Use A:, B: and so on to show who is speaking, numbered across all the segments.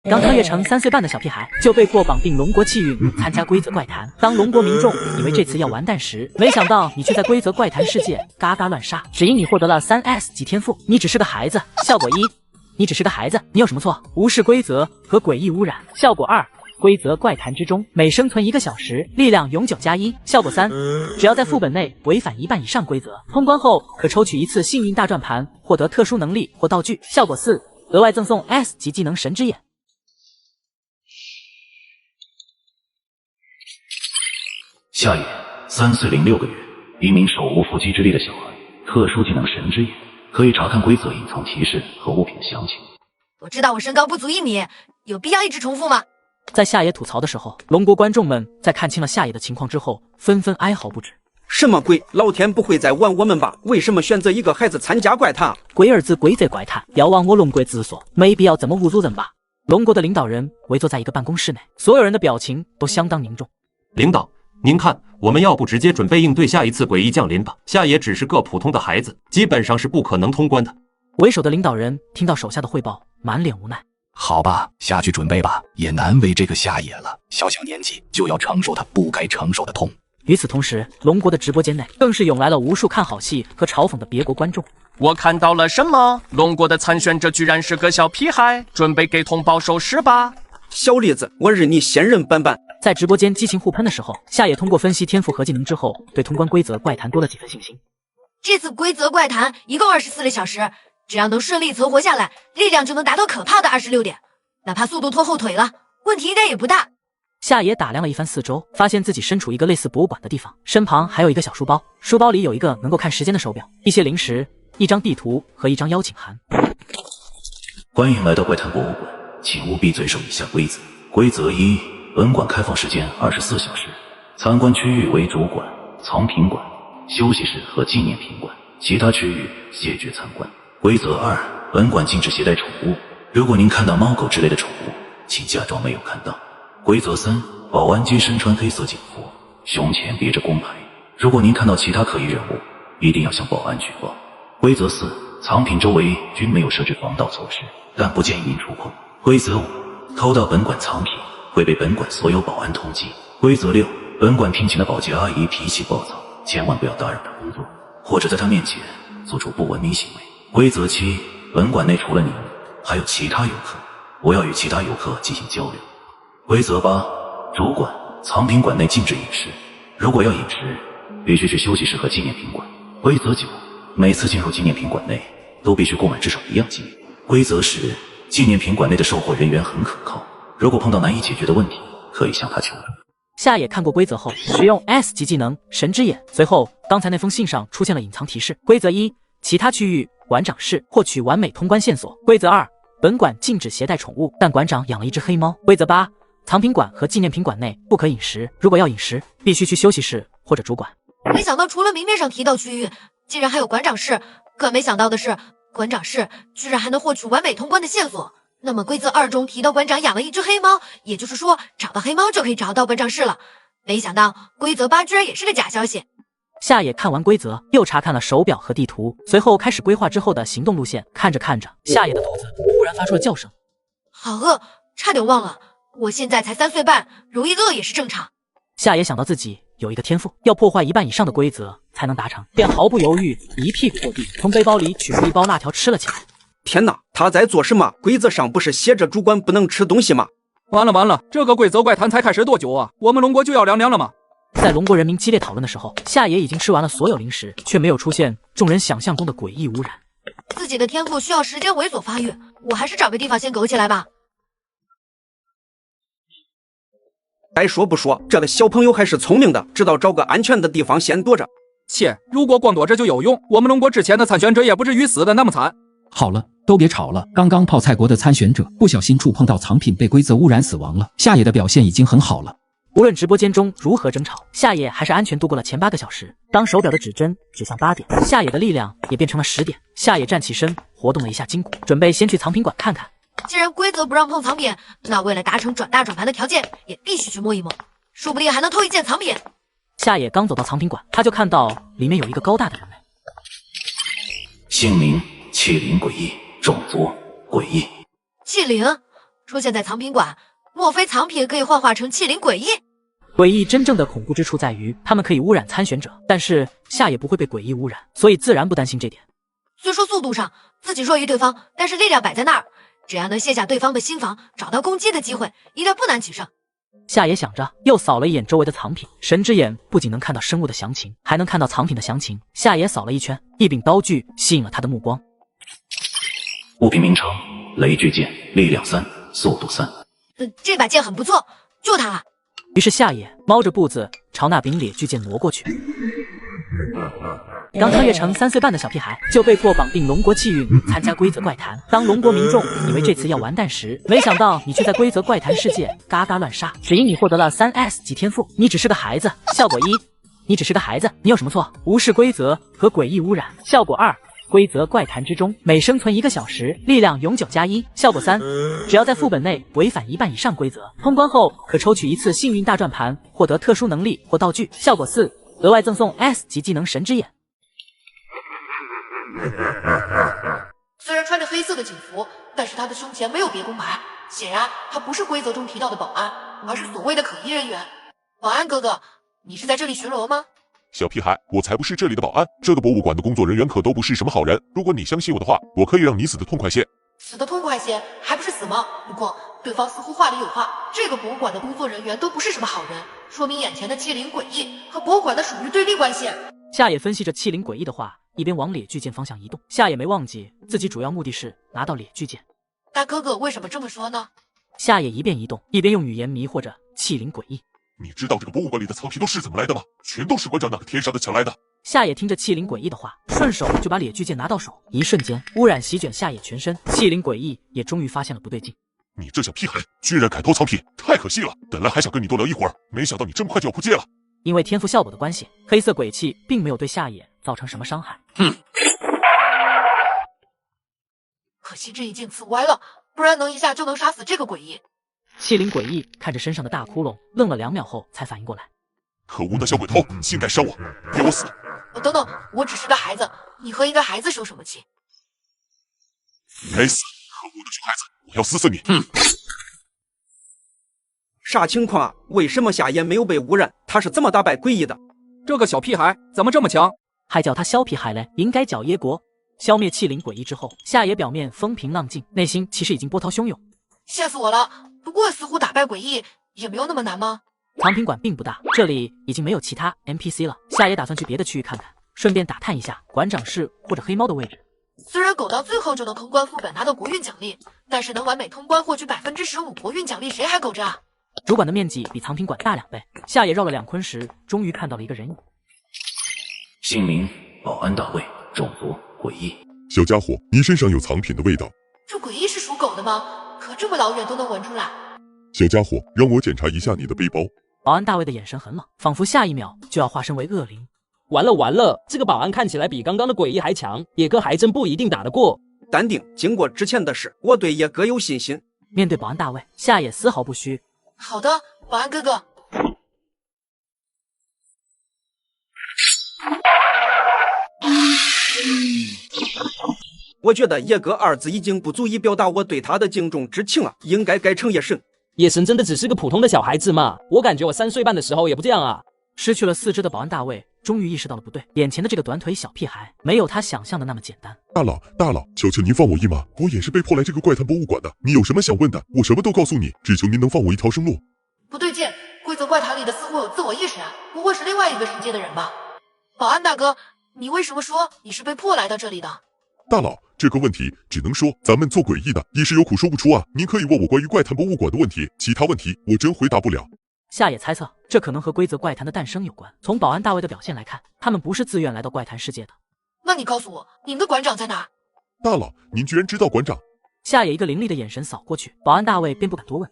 A: 刚穿越成3岁半的小屁孩，就被迫绑定龙国气运参加规则怪谈。当龙国民众以为这次要完蛋时，没想到你却在规则怪谈世界嘎嘎乱杀，只因你获得了3S 级天赋。你只是个孩子。效果1，你只是个孩子，你有什么错？无视规则和诡异污染。效果2，规则怪谈之中每生存1个小时，力量永久+1。效果3，只要在副本内违反1半以上规则，通关后可抽取1次幸运大转盘，获得特殊能力或道具。效果4，额外赠送 S 级技能神之眼。
B: 夏野3岁0 6个月，一名手无缚鸡之力的小孩，特殊技能神之眼，可以查看规则隐藏提示和物品的详情。
C: 我知道我身高不足1米，有必要一直重复吗？
A: 在夏野吐槽的时候，龙国观众们在看清了夏野的情况之后，纷纷哀嚎不止。
D: 什么鬼？老天不会在玩我们吧？为什么选择一个孩子参加怪谈？
A: 鬼儿子规则怪谈，要往我龙国治所，没必要这么侮辱人吧？龙国的领导人围坐在一个办公室内，所有人的表情都相当凝重。
E: 领导，您看，我们要不直接准备应对下一次诡异降临吧？夏野只是个普通的孩子，基本上是不可能通关的。
A: 为首的领导人听到手下的汇报，满脸无奈。
F: 好吧，下去准备吧，也难为这个夏野了，小小年纪就要承受他不该承受的痛。
A: 与此同时，龙国的直播间内更是涌来了无数看好戏和嘲讽的别国观众。
G: 我看到了什么？龙国的参选者居然是个小屁孩，准备给同胞收尸吧？
D: 小栗子，我日你仙人板板！
A: 在直播间激情互喷的时候，夏野通过分析天赋和技能之后，对通关规则怪谈多了几分信心。
C: 这次规则怪谈一共24个小时，只要能顺利存活下来，力量就能达到可怕的26点，哪怕速度拖后腿了，问题应该也不大。
A: 夏野打量了一番四周，发现自己身处一个类似博物馆的地方，身旁还有一个小书包，书包里有一个能够看时间的手表、一些零食、一张地图和一张邀请函。
B: 欢迎来到怪谈博物馆，请务必遵守以下规则。规则1，本馆开放时间24小时，参观区域为主馆、藏品馆、休息室和纪念品馆，其他区域谢绝参观。规则2，本馆禁止携带宠物，如果您看到猫狗之类的宠物，请假装没有看到。规则3，保安皆身穿黑色警服，胸前别着工牌，如果您看到其他可疑人物，一定要向保安举报。规则4，藏品周围均没有设置防盗措施，但不建议您触碰。规则5，偷盗本馆藏品会被本馆所有保安通缉。规则6，本馆聘请的保洁阿姨脾气暴躁，千万不要打扰她工作，或者在她面前做出不文明行为。规则7，本馆内除了您，还有其他游客，不要与其他游客进行交流。规则8，主馆、藏品馆内禁止饮食，如果要饮食，必须去休息室和纪念品馆。规则9，每次进入纪念品馆内，都必须购买至少1样纪念。规则10，纪念品馆内的售货人员很可靠，如果碰到难以解决的问题，可以向他求助。
A: 夏野看过规则后，使用 S 级技能神之眼。随后，刚才那封信上出现了隐藏提示。规则1，其他区域馆长室获取完美通关线索。规则2，本馆禁止携带宠物，但馆长养了一只黑猫。规则8，藏品馆和纪念品馆内不可饮食，如果要饮食，必须去休息室或者主管。
C: 没想到除了明面上提到区域，竟然还有馆长室。更没想到的是，馆长室居然还能获取完美通关的线索。那么规则2中提到馆长养了一只黑猫，也就是说找到黑猫就可以找到馆长室了。没想到规则8居然也是个假消息。
A: 夏野看完规则，又查看了手表和地图，随后开始规划之后的行动路线。看着看着，夏野的肚子忽然发出了叫声，
C: 好饿，差点忘了，我现在才3岁半，容易饿也是正常。
A: 夏野想到自己有一个天赋，要破坏1半以上的规则才能达成，便毫不犹豫一屁股坐地，从背包里取出一包辣条吃了起来。
D: 天哪，他在做什么？规则上不是写着主管不能吃东西吗？
H: 完了，这个规则怪谈才开始多久啊？我们龙国就要凉了吗？
A: 在龙国人民激烈讨论的时候，夏野已经吃完了所有零食，却没有出现众人想象中的诡异污染。
C: 自己的天赋需要时间猥琐发育，我还是找个地方先苟起来吧。
D: 该说不说，这个小朋友还是聪明的，知道找个安全的地方先躲着。
H: 切，如果光躲着就有用，我们龙国之前的参选者也不至于死的那么惨。
I: 好了，都别吵了。刚刚泡菜国的参选者不小心触碰到藏品，被规则污染死亡了。夏野的表现已经很好了。
A: 无论直播间中如何争吵，夏野还是安全度过了前8个小时。当手表的指针指向8点，夏野的力量也变成了10点。夏野站起身，活动了一下筋骨，准备先去藏品馆看看。
C: 既然规则不让碰藏品，那为了达成转大转盘的条件，也必须去摸一摸，说不定还能偷一件藏品。
A: 夏野刚走到藏品馆，他就看到里面有一个高大的人类。
B: 姓名：麒麟诡异，种族诡异。
C: 麒麟，出现在藏品馆，莫非藏品可以幻化成气灵诡异？
A: 诡异真正的恐怖之处在于，他们可以污染参选者，但是夏野不会被诡异污染，所以自然不担心这点。
C: 虽说速度上自己弱于对方，但是力量摆在那儿，只要能卸下对方的心防，找到攻击的机会，应该不难取胜。
A: 夏野想着，又扫了一眼周围的藏品，神之眼不仅能看到生物的详情，还能看到藏品的详情。夏野扫了一圈，一柄刀具吸引了他的目光。
B: 物品名称：雷巨剑，力量3，速度3。
C: 这把剑很不错，就它了。
A: 于是夏野猫着步子朝那柄猎巨剑挪过去。刚穿越成3岁半的小屁孩，就被迫绑定龙国气运参加规则怪谈。当龙国民众以为这次要完蛋时，没想到你却在规则怪谈世界嘎嘎乱杀，只因你获得了3S 级天赋。你只是个孩子。效果1，你只是个孩子，你有什么错？无视规则和诡异污染。效果2，规则怪谈之中每生存1个小时，力量永久+1。效果3，只要在副本内违反1半以上规则，通关后可抽取1次幸运大转盘，获得特殊能力或道具。效果4，额外赠送 S 级技能神之眼。
C: 虽然穿着黑色的警服，但是他的胸前没有别工牌，显然他不是规则中提到的保安，而是所谓的可疑人员。保安哥哥，你是在这里巡逻吗？
J: 小屁孩，我才不是这里的保安，这个博物馆的工作人员可都不是什么好人。如果你相信我的话，我可以让你死得痛快些。
C: 死得痛快些，还不是死吗？不过对方似乎话里有话，这个博物馆的工作人员都不是什么好人，说明眼前的欺凌诡异和博物馆的属于对立关系。
A: 夏野分析着欺凌诡异的话，一边往猎巨剑方向移动。夏野没忘记自己主要目的是拿到猎巨剑。
C: 大哥哥为什么这么说呢？
A: 夏野一边移动，一边用语言迷惑着欺凌诡异。
J: 你知道这个博物馆里的藏品都是怎么来的吗？全都是馆长那个天杀的抢来的。
A: 夏野听着欺凌诡异的话，顺手就把猎巨剑拿到手。一瞬间，污染席卷夏野全身，欺凌诡异也终于发现了不对劲。
J: 你这小屁孩居然敢偷藏品，太可惜了！本来还想跟你多聊一会儿，没想到你这么快就要扑街了。
A: 因为天赋效果的关系，黑色鬼气并没有对夏野造成什么伤害。
C: 可惜这一剑刺歪了，不然能一下就能杀死这个诡异。
A: 欺凌诡异看着身上的大窟窿，愣了2秒后才反应过来。
J: 可恶，那小鬼头竟敢伤我，给我死！
C: 等等，我只是个孩子，你和一个孩子生什么气？
J: 该死，可恶的熊孩子，我要撕死你！
D: 啥情况啊？为什么夏野没有被污染？他是怎么打败诡异的？
H: 这个小屁孩怎么这么强？
A: 还叫他小屁孩嘞？应该叫野国。消灭欺凌诡异之后，夏野表面风平浪静，内心其实已经波涛汹涌。
C: 吓死我了！不过似乎打败诡异也没有那么难吗？
A: 藏品馆并不大，这里已经没有其他 NPC 了。夏野打算去别的区域看看，顺便打探一下馆长室或者黑猫的位置。
C: 虽然苟到最后就能通关副本拿到国运奖励，但是能完美通关获取15%国运奖励，谁还苟着啊？
A: 主馆的面积比藏品馆大2倍。夏野绕了2坤时，终于看到了一个人影。
B: 姓名：保安大卫，种族：诡异。
J: 小家伙，你身上有藏品的味道。
C: 这诡异是属狗的吗？可这么老远都能闻出来。
J: 小家伙，让我检查一下你的背包。
A: 保安大卫的眼神很冷，仿佛下一秒就要化身为恶灵。
K: 完了完了，这个保安看起来比刚刚的诡异还强，野哥还真不一定打得过。
D: 淡定，经过之前的事，我对野哥有信心。
A: 面对保安大卫，夏野丝毫不虚。
C: 好的，保安哥哥。
D: 我觉得野哥2字已经不足以表达我对他的敬重之情了，应该改成野神。
K: 野神真的只是个普通的小孩子嘛？我感觉我3岁半的时候也不这样啊。
A: 失去了4肢的保安大卫终于意识到了不对，眼前的这个短腿小屁孩没有他想象的那么简单。
J: 大佬，求求您放我一马，我也是被迫来这个怪谈博物馆的。你有什么想问的，我什么都告诉你，只求您能放我一条生路。
C: 不对劲，规则怪谈里的似乎有自我意识啊，不会是另外一个世界的人吧？保安大哥，你为什么说你是被迫来到这里的？
J: 大佬，这个问题只能说咱们做诡异的一时有苦说不出啊。您可以问我关于怪谈博物馆的问题，其他问题我真回答不了。
A: 夏野猜测，这可能和规则怪谈的诞生有关。从保安大卫的表现来看，他们不是自愿来到怪谈世界的。
C: 那你告诉我，你们的馆长在哪？
J: 大佬，您居然知道馆长？
A: 夏野一个凌厉的眼神扫过去，保安大卫便不敢多问。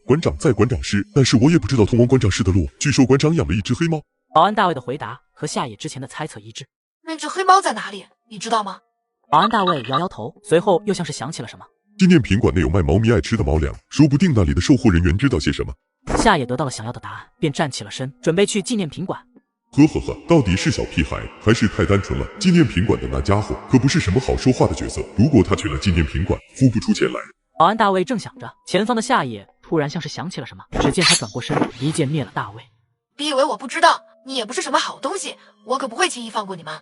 J: 馆长在馆长室，但是我也不知道通往馆长室的路。据说馆长养了一只黑猫。
A: 保安大卫的回答和夏野之前的猜测一致。
C: 那只黑猫在哪里？你知道吗？
A: 保安大卫摇摇头，随后又像是想起了什么。
J: 纪念品馆内有卖猫咪爱吃的猫粮，说不定那里的售货人员知道些什么。
A: 夏野得到了想要的答案，便站起了身，准备去纪念品馆。
J: 到底是小屁孩还是太单纯了？纪念品馆的那家伙可不是什么好说话的角色，如果他去了纪念品馆，付不出钱来，
A: 保安大卫正想着，前方的夏野突然像是想起了什么，只见他转过身，一剑灭了大卫。
C: 别以为我不知道，你也不是什么好东西，我可不会轻易放过你们。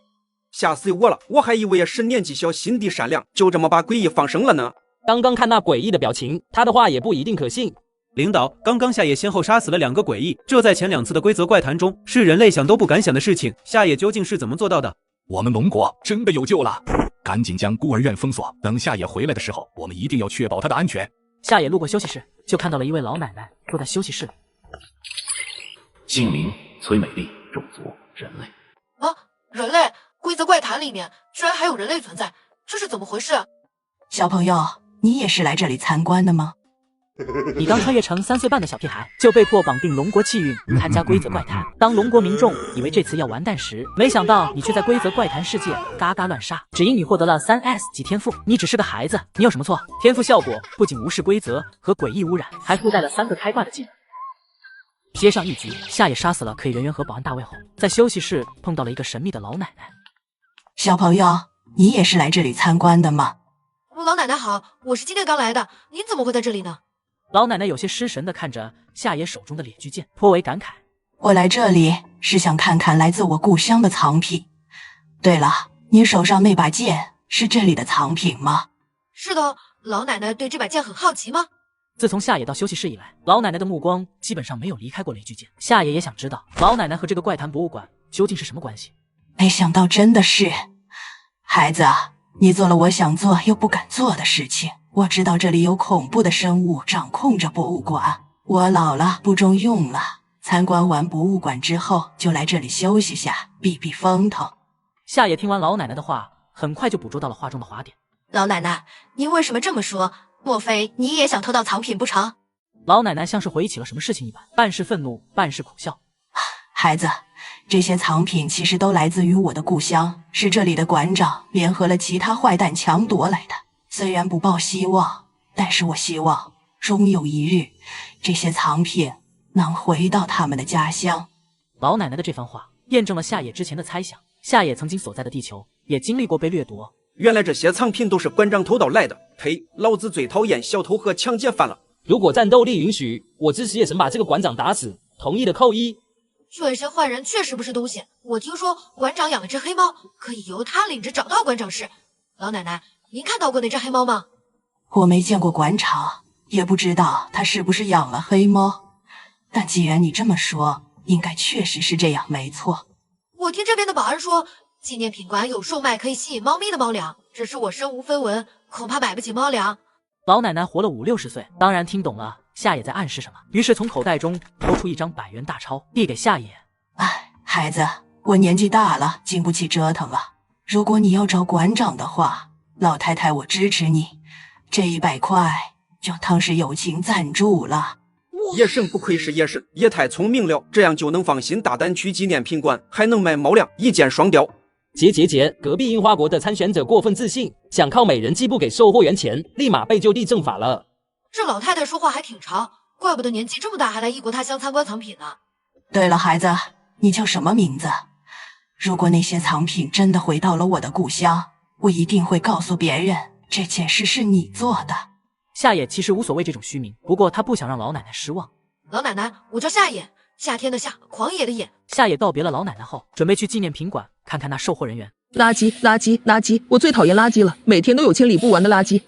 D: 吓死我了！我还以为是年纪小，心地善良，就这么把诡异放生了呢。
K: 刚刚看那诡异的表情，他的话也不一定可信。
L: 领导，刚刚夏野先后杀死了2个诡异，这在前2次的规则怪谈中是人类想都不敢想的事情。夏野究竟是怎么做到的？
F: 我们龙国真的有救了！赶紧将孤儿院封锁，等夏野回来的时候，我们一定要确保他的安全。
A: 夏野路过休息室，就看到了一位老奶奶坐在休息室里。
B: 姓名崔美丽，种族人类。
C: 啊，人类？规则怪谈里面居然还有人类存在，这是怎么回事？
M: 小朋友，你也是来这里参观的吗？
A: 你刚穿越成3岁半的小屁孩，就被迫绑定龙国气运参加规则怪谈。当龙国民众以为这次要完蛋时，没想到你却在规则怪谈世界嘎嘎乱杀，只因你获得了3S 级天赋。你只是个孩子，你有什么错？天赋效果不仅无视规则和诡异污染，还附带了3个开挂的技能。接上一局，夏野杀死了可以人员和保安大卫后，在休息室碰到了一个神秘的老奶奶。
M: 小朋友，你也是来这里参观的吗？
C: 老奶奶好，我是今天刚来的，您怎么会在这里呢？
A: 老奶奶有些失神地看着夏野手中的猎具剑，颇为感慨。
M: 我来这里是想看看来自我故乡的藏品。对了，你手上那把剑是这里的藏品吗？
C: 是的，老奶奶对这把剑很好奇吗？
A: 自从夏野到休息室以来，老奶奶的目光基本上没有离开过雷具剑。夏野也想知道老奶奶和这个怪谈博物馆究竟是什么关系。
M: 没想到真的是。孩子，你做了我想做又不敢做的事情。我知道这里有恐怖的生物掌控着博物馆，我老了不中用了。参观完博物馆之后，就来这里休息下，避避风头。
A: 夏野听完老奶奶的话，很快就捕捉到了话中的滑点。
C: 老奶奶，您为什么这么说？莫非你也想偷盗藏品不成？
A: 老奶奶像是回忆起了什么事情一般，半是愤怒，半是苦笑。
M: 孩子，这些藏品其实都来自于我的故乡，是这里的馆长联合了其他坏蛋强夺来的。虽然不抱希望，但是我希望终有一日，这些藏品能回到他们的家乡。
A: 老奶奶的这番话验证了夏野之前的猜想，夏野曾经所在的地球也经历过被掠夺。
D: 原来这些藏品都是馆长偷盗来的，呸！老子最讨厌小偷和抢劫犯了。
K: 如果战斗力允许，我支持叶神把这个馆长打死。同意的扣1。
C: 这些坏人确实不是东西。我听说馆长养了只黑猫，可以由他领着找到馆长室。老奶奶，您看到过那只黑猫吗？
M: 我没见过馆长，也不知道他是不是养了黑猫。但既然你这么说，应该确实是这样，没错。
C: 我听这边的保安说，纪念品馆有售卖可以吸引猫咪的猫粮，只是我身无分文，恐怕买不起猫粮。
A: 老奶奶活了50、60岁，当然听懂了夏野在暗示什么，于是从口袋中掏出一张100元大钞，递给夏野。
M: 孩子，我年纪大了，经不起折腾了。如果你要找馆长的话，老太太我支持你，这100块就当是友情赞助了。
D: 叶神不愧是叶神，也太聪明了，这样就能放心大胆去纪念品馆，还能卖猫粮，一箭双雕。
K: 隔壁樱花国的参选者过分自信，想靠美人计不给售货员钱，立马被就地正法了。
C: 这老太太说话还挺长，怪不得年纪这么大还来异国他乡参观藏品呢。
M: 对了，孩子，你叫什么名字？如果那些藏品真的回到了我的故乡，我一定会告诉别人这件事是你做的。
A: 夏野其实无所谓这种虚名，不过他不想让老奶奶失望。
C: 老奶奶，我叫夏野，夏天的夏，狂野的野。
A: 夏野告别了老奶奶后，准备去纪念品馆看看那售货人员。
N: 垃圾，垃圾，垃圾！我最讨厌垃圾了，每天都有清理不完的垃圾。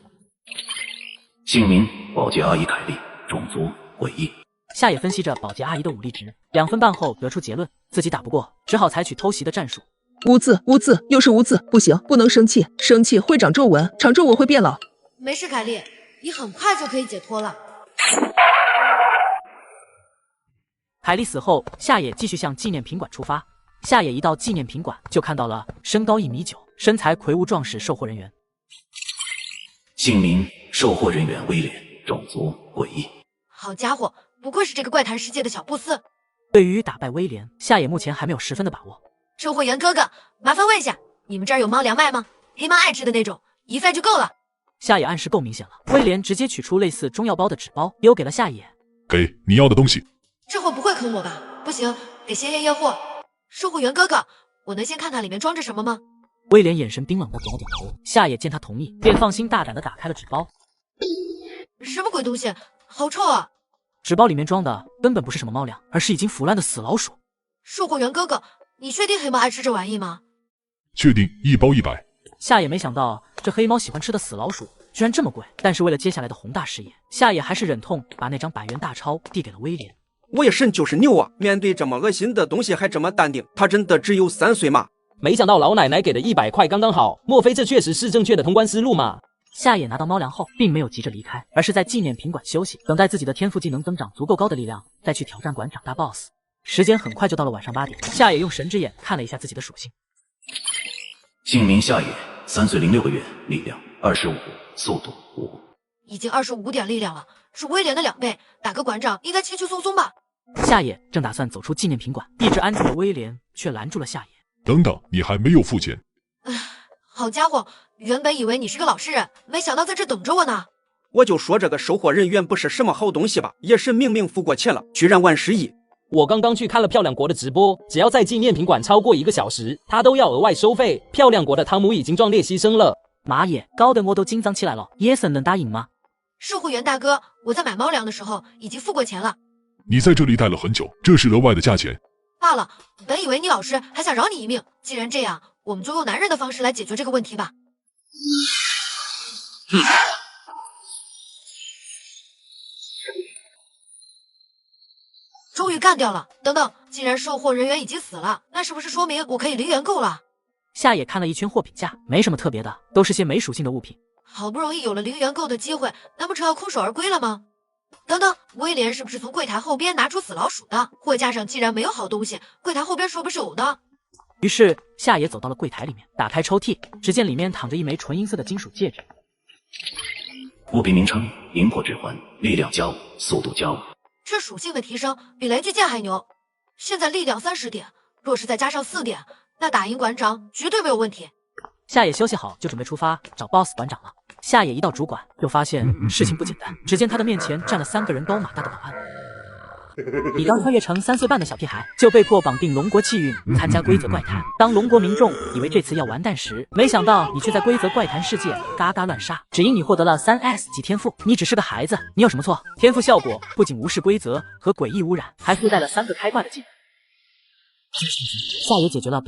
B: 姓名保洁阿姨凯莉，种族诡异。
A: 夏野分析着保洁阿姨的武力值，2分半后得出结论，自己打不过，只好采取偷袭的战术。
N: 污渍，污渍，又是污渍，不行，不能生气，生气会长皱纹，长皱纹会变老。
C: 没事，凯莉，你很快就可以解脱了。
A: 凯莉死后，夏野继续向纪念品馆出发。夏野一到纪念品馆，就看到了身高1.9米、身材魁梧壮实售货人员。
B: 姓名售货人员威廉，种族诡异。
C: 好家伙，不愧是这个怪谈世界的小布斯。
A: 对于打败威廉，夏野目前还没有十分的把握。
C: 售货员哥哥，麻烦问一下，你们这儿有猫粮卖吗？黑猫爱吃的那种，一份就够了。
A: 夏野暗示够明显了，威廉直接取出类似中药包的纸包，丢给了夏野。
J: 给你要的东西。
C: 这货不会坑我吧？不行，得先验验货。售货员哥哥，我能先看看里面装着什么吗？
A: 威廉眼神冰冷的点了点头。夏野见他同意，便放心大胆的打开了纸包。
C: 什么鬼东西，好臭啊！
A: 纸包里面装的根本不是什么猫粮，而是已经腐烂的死老鼠。
C: 售货员哥哥，你确定黑猫爱吃这玩意吗？
J: 确定，1包100。
A: 夏野没想到这黑猫喜欢吃的死老鼠居然这么贵，但是为了接下来的宏大事业，夏野还是忍痛把那张100元大钞递给了威廉。
D: 我也神就是牛啊！面对这么恶心的东西还这么淡定，他真的只有3岁吗？
K: 没想到老奶奶给的100块刚刚好，莫非这确实是正确的通关思路吗？
A: 夏野拿到猫粮后，并没有急着离开，而是在纪念品馆休息，等待自己的天赋技能增长足够高的力量，再去挑战馆长大 boss。时间很快就到了晚上8点，夏野用神之眼看了一下自己的属性，
B: 姓名夏野，3岁0.6个月，力量25，速度5。
C: 已经25点力量了，是威廉的2倍，打个馆长应该轻轻松松吧？
A: 夏野正打算走出纪念品馆，一直安住的威廉却拦住了夏野。
J: 等等，你还没有付钱。
C: 好家伙，原本以为你是个老实人，没想到在这等着我呢。
D: 我就说这个售货人员不是什么好东西吧？夜神明明付过钱了，居然玩失忆。
K: 我刚刚去看了漂亮国的直播，只要在纪念品馆超过1个小时，他都要额外收费。漂亮国的汤姆已经壮烈牺牲了。
A: 妈耶，高的我都紧张起来了。耶森能答应吗？
C: 售货员大哥，我在买猫粮的时候已经付过钱了。
J: 你在这里待了很久，这是额外的价钱。
C: 罢了，本以为你老实，还想饶你一命。既然这样，我们就用男人的方式来解决这个问题吧。终于干掉了。等等，既然售货人员已经死了，那是不是说明我可以零元购了？
A: 夏野看了一圈货品架，没什么特别的，都是些没属性的物品。
C: 好不容易有了零元购的机会，难不成要空手而归了吗？等等，威廉是不是从柜台后边拿出死老鼠的？货架上既然没有好东西，柜台后边是不是有的？
A: 于是夏野走到了柜台里面，打开抽屉，只见里面躺着一枚纯银色的金属戒指。
B: 物品名称：银魄之环，力量+5，速度+5。
C: 这属性的提升比雷击剑还牛。现在力量30点，若是再加上4点，那打赢馆长绝对没有问题。
A: 夏野休息好就准备出发找 BOSS 馆长了。夏野一到主馆就发现事情不简单，只见他的面前站了3个人高马大的保安。你刚穿越成3岁半的小屁孩，就被迫绑定龙国气运参加规则怪谈。当龙国民众以为这次要完蛋时，没想到你却在规则怪谈世界嘎嘎乱杀，只因你获得了3S 级天赋。你只是个孩子，你有什么错？天赋效果不仅无视规则和诡异污染，还附带了3个开挂的技能。夏野解决了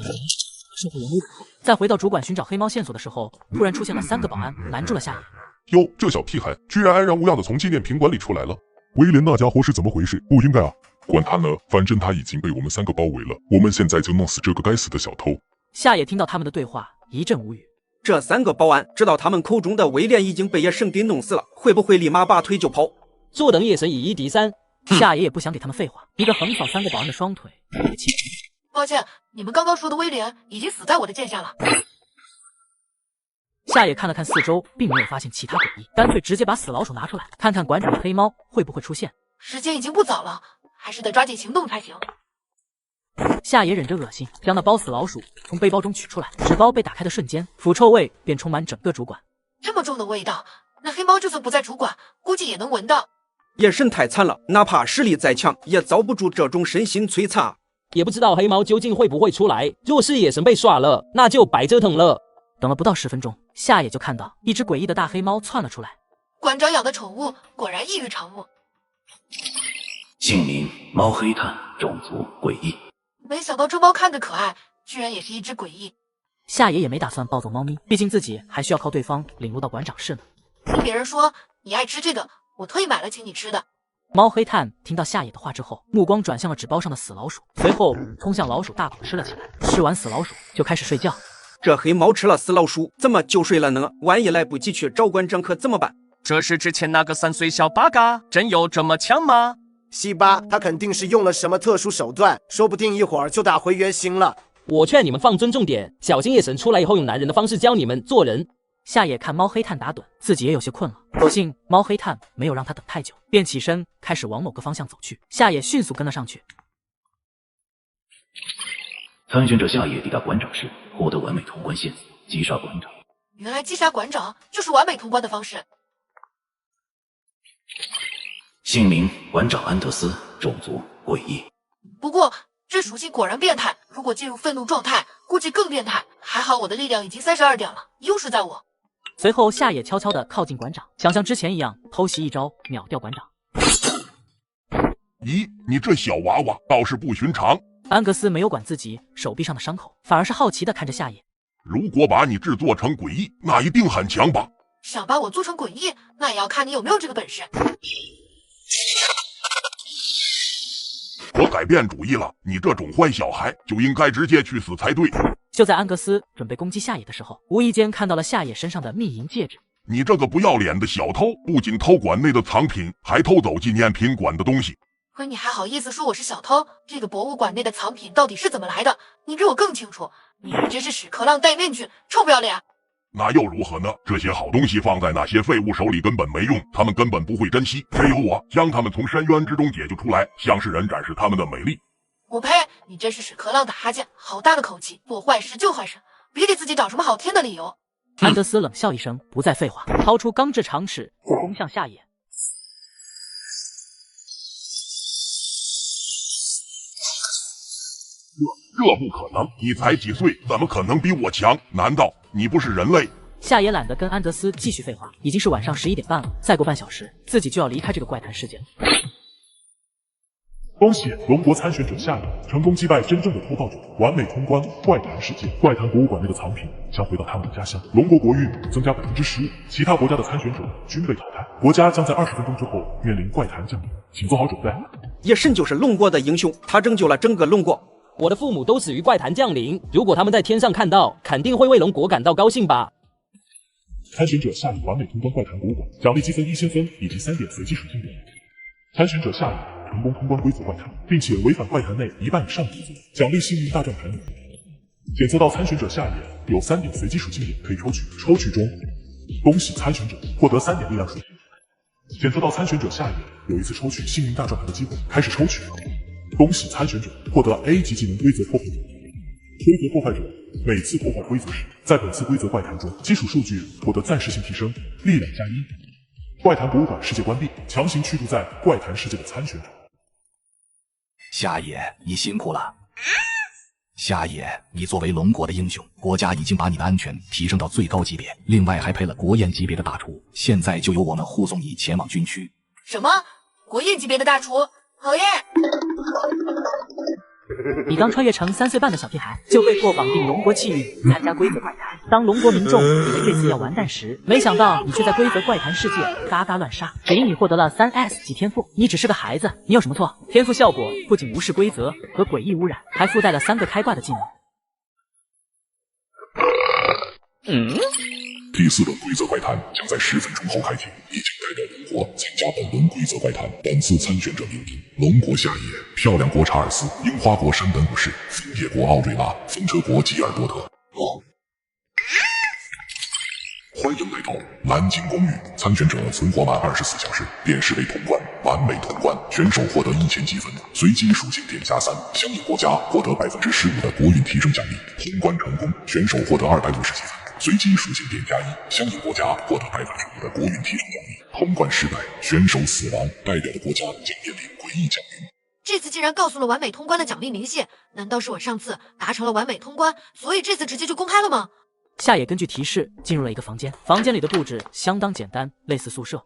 A: 售货员危后，在回到主管寻找黑猫线索的时候，突然出现了3个保安拦住了夏野。
J: 哟，这小屁孩居然安然无恙的从纪念品馆里出来了。威廉那家伙是怎么回事？不应该啊！管他呢，反正他已经被我们3个包围了，我们现在就弄死这个该死的小偷。
A: 夏野听到他们的对话，一阵无语。
D: 这3个保安知道他们口中的威廉已经被野神给弄死了，会不会立马拔腿就跑？
K: 坐等野神以1敌3。
A: 夏野也不想给他们废话，一个横扫3个保安的双腿。
C: 抱歉，你们刚刚说的威廉已经死在我的剑下了。
A: 夏野看了看四周，并没有发现其他诡异，干脆直接把死老鼠拿出来，看看馆长的黑猫会不会出现。
C: 时间已经不早了，还是得抓紧行动才行。
A: 夏野忍着恶心，将那包死老鼠从背包中取出来，纸包被打开的瞬间，腐臭味便充满整个主馆。
C: 这么重的味道，那黑猫就算不在主馆，估计也能闻到。
D: 野神太惨了，哪怕实力再强，也遭不住这种身心摧残。
K: 也不知道黑猫究竟会不会出来，若是野神被耍了，那就白折腾了。
A: 等了不到10分钟，夏野就看到一只诡异的大黑猫窜了出来。
C: 馆长养的宠物果然异于常物。
B: 姓名：猫黑炭，种族：诡异。
C: 没想到这猫看着可爱，居然也是一只诡异。
A: 夏野也没打算抱走猫咪，毕竟自己还需要靠对方领路到馆长室呢。
C: 听别人说你爱吃这个，我特意买了请你吃的。
A: 猫黑炭听到夏野的话之后，目光转向了纸包上的死老鼠，随后冲向老鼠大口吃了起来。吃完死老鼠就开始睡觉。
D: 这黑猫吃了死老鼠，怎么就睡了呢？万一来不及去找馆长可怎么办？
G: 这是之前那个3岁小八嘎，真有这么强吗？
O: 西巴，他肯定是用了什么特殊手段，说不定一会儿就打回原形了。
K: 我劝你们放尊重点，小心夜神出来以后用男人的方式教你们做人。
A: 夏野看猫黑炭打盹，自己也有些困了，所幸猫黑炭没有让他等太久，便起身开始往某个方向走去。夏野迅速跟了上去。
B: 参选者夏野抵达馆长室，获得完美通关线索，击杀馆长。
C: 原来击杀馆长就是完美通关的方式。
B: 姓名：馆长安德斯，种族：诡异。
C: 不过这属性果然变态，如果进入愤怒状态，估计更变态。还好我的力量已经32点了，优势在我。
A: 随后夏野悄悄地靠近馆长，想像之前一样偷袭一招秒掉馆长。
J: 咦，你这小娃娃倒是不寻常。
A: 安格斯没有管自己手臂上的伤口，反而是好奇地看着夏野。
J: 如果把你制作成诡异，那一定很强吧？
C: 想把我做成诡异，那也要看你有没有这个本事。
J: 我改变主意了，你这种坏小孩就应该直接去死才对。
A: 就在安格斯准备攻击夏野的时候，无意间看到了夏野身上的密银戒指。
J: 你这个不要脸的小偷，不仅偷馆内的藏品，还偷走纪念品馆的东西。
C: 可你还好意思说我是小偷？这个博物馆内的藏品到底是怎么来的？你比我更清楚。你真是屎壳郎戴面具，臭不要脸！
J: 那又如何呢？这些好东西放在那些废物手里根本没用，他们根本不会珍惜。只有我将他们从深渊之中解救出来，向世人展示他们的美丽。
C: 我呸！你真是屎壳郎打哈欠，好大的口气！做坏事就坏事，别给自己找什么好听的理由。
A: 安德斯冷笑一声，不再废话，掏出钢制长尺攻向夏野。
J: 这不可能！你才几岁，怎么可能比我强？难道你不是人类？
A: 夏野懒得跟安德斯继续废话，已经是晚上11点半了，再过半小时，自己就要离开这个怪谈世界了。
J: 恭喜龙国参选者夏野成功击败真正的偷盗者，完美通关怪谈世界。怪谈博物馆内的藏品将回到他们的家乡。龙国国运增加15%，其他国家的参选者均被淘汰。国家将在20分钟之后面临怪谈降临，请做好准备。
D: 叶慎就是龙国的英雄，他拯救了整个龙国。
K: 我的父母都死于怪谈降临，如果他们在天上看到，肯定会为龙国感到高兴吧。
J: 参选者夏野完美通关怪谈博物馆，奖励积分1000分以及3点随机属性点。参选者夏野成功通关规则怪谈，并且违反怪谈内1半以上的规则，奖励幸运大转盘。检测到参选者夏野有3点随机属性点可以抽取，抽取中，恭喜参选者获得3点力量属性。检测到参选者夏野有一次抽取幸运大转盘的机会，开始抽取。恭喜参选者获得 A 级技能规则破坏者。规则破坏者每次破坏规则时，在本次规则怪谈中，基础数据获得暂时性提升，力量加1。怪谈博物馆世界关闭，强行驱逐在怪谈世界的参选者。
F: 夏野，你辛苦了。夏野，你作为龙国的英雄，国家已经把你的安全提升到最高级别，另外还配了国宴级别的大厨，现在就由我们护送你前往军区。
C: 什么？国宴级别的大厨？好耶！
A: 你刚穿越成3岁半的小屁孩，就被迫绑定龙国气运参加规则怪谈。当龙国民众以为这次要完蛋时，没想到你却在规则怪谈世界嘎嘎乱杀，只因你获得了3S 级天赋。你只是个孩子，你有什么错？天赋效果不仅无视规则和诡异污染，还附带了3个开挂的技能。
J: 第4轮规则怪谈将在10分钟后开启，已经代表龙国参加本轮规则怪谈。本次参选者名单：龙国夏野、漂亮国查尔斯、樱花国山本武士、枫叶国奥瑞拉、风车国吉尔伯特。欢迎来到蓝鲸公寓，参选者存活满24小时便视为通关，完美通关，选手获得1000积分，随机属性点加3，相应国家获得15%的国运提升奖励。通关成功，选手获得250积分。随机属性点加1，相应国家获得5%的国运提升奖励。通关失败，选手死亡，代表的国家将面临诡异降临。
C: 这次竟然告诉了完美通关的奖励明细，难道是我上次达成了完美通关，所以这次直接就公开了吗？
A: 夏野根据提示进入了一个房间，房间里的布置相当简单，类似宿舍。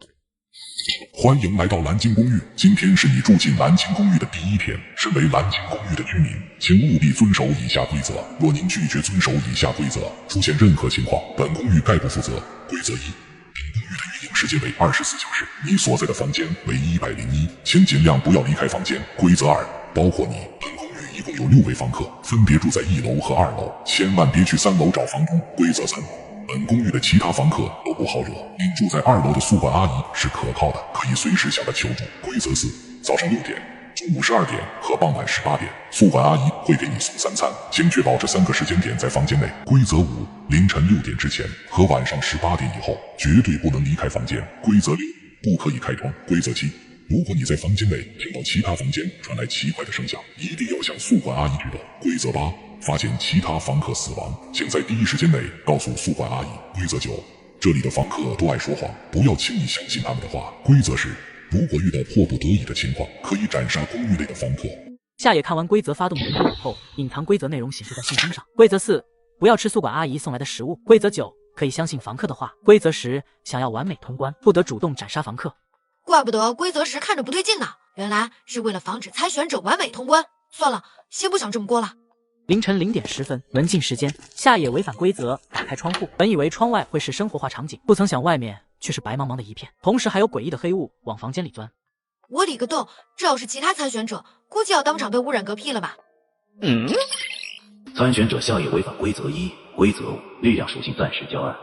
J: 欢迎来到蓝鲸公寓，今天是你住进蓝鲸公寓的第1天。身为蓝鲸公寓的居民，请务必遵守以下规则。若您拒绝遵守以下规则，出现任何情况，本公寓概不负责。规则1：本公寓的运营时间为24小时，你所在的房间为101，请尽量不要离开房间。规则2：包括你，本公寓一共有6位房客，分别住在1楼和2楼，千万别去3楼找房东。规则3：本公寓的其他房客都不好惹，您住在2楼的宿管阿姨是可靠的，可以随时向她求助。规则4：早上6点、中午12点和傍晚18点，宿管阿姨会给你送3餐，请确保这3个时间点在房间内。规则5：凌晨6点之前和晚上18点以后，绝对不能离开房间。规则6：不可以开窗。规则7：如果你在房间内听到其他房间传来奇怪的声响，一定要向宿管阿姨举报。规则8：发现其他房客死亡，请在第一时间内告诉宿管阿姨。规则9：这里的房客都爱说谎，不要轻易相信他们的话。规则10：如果遇到迫不得已的情况，可以斩杀公寓内的房客。
A: 夏野看完规则发动人工以后，隐藏规则内容显示在信封上。规则4：不要吃宿管阿姨送来的食物。规则9：可以相信房客的话。规则10，想要完美通关，不得主动斩杀房客。
C: 怪不得规则10看着不对劲呢，原来是为了防止参选者完美通关。算了，先不想这么过了。
A: 凌晨0点10分，门禁时间，夏野违反规则，打开窗户。本以为窗外会是生活化场景，不曾想外面却是白茫茫的一片，同时还有诡异的黑雾往房间里钻。
C: 我理个洞，这要是其他参选者，估计要当场被污染嗝屁了吧？
B: 参选者夏野违反规则1、规则5，力量属性暂时交2。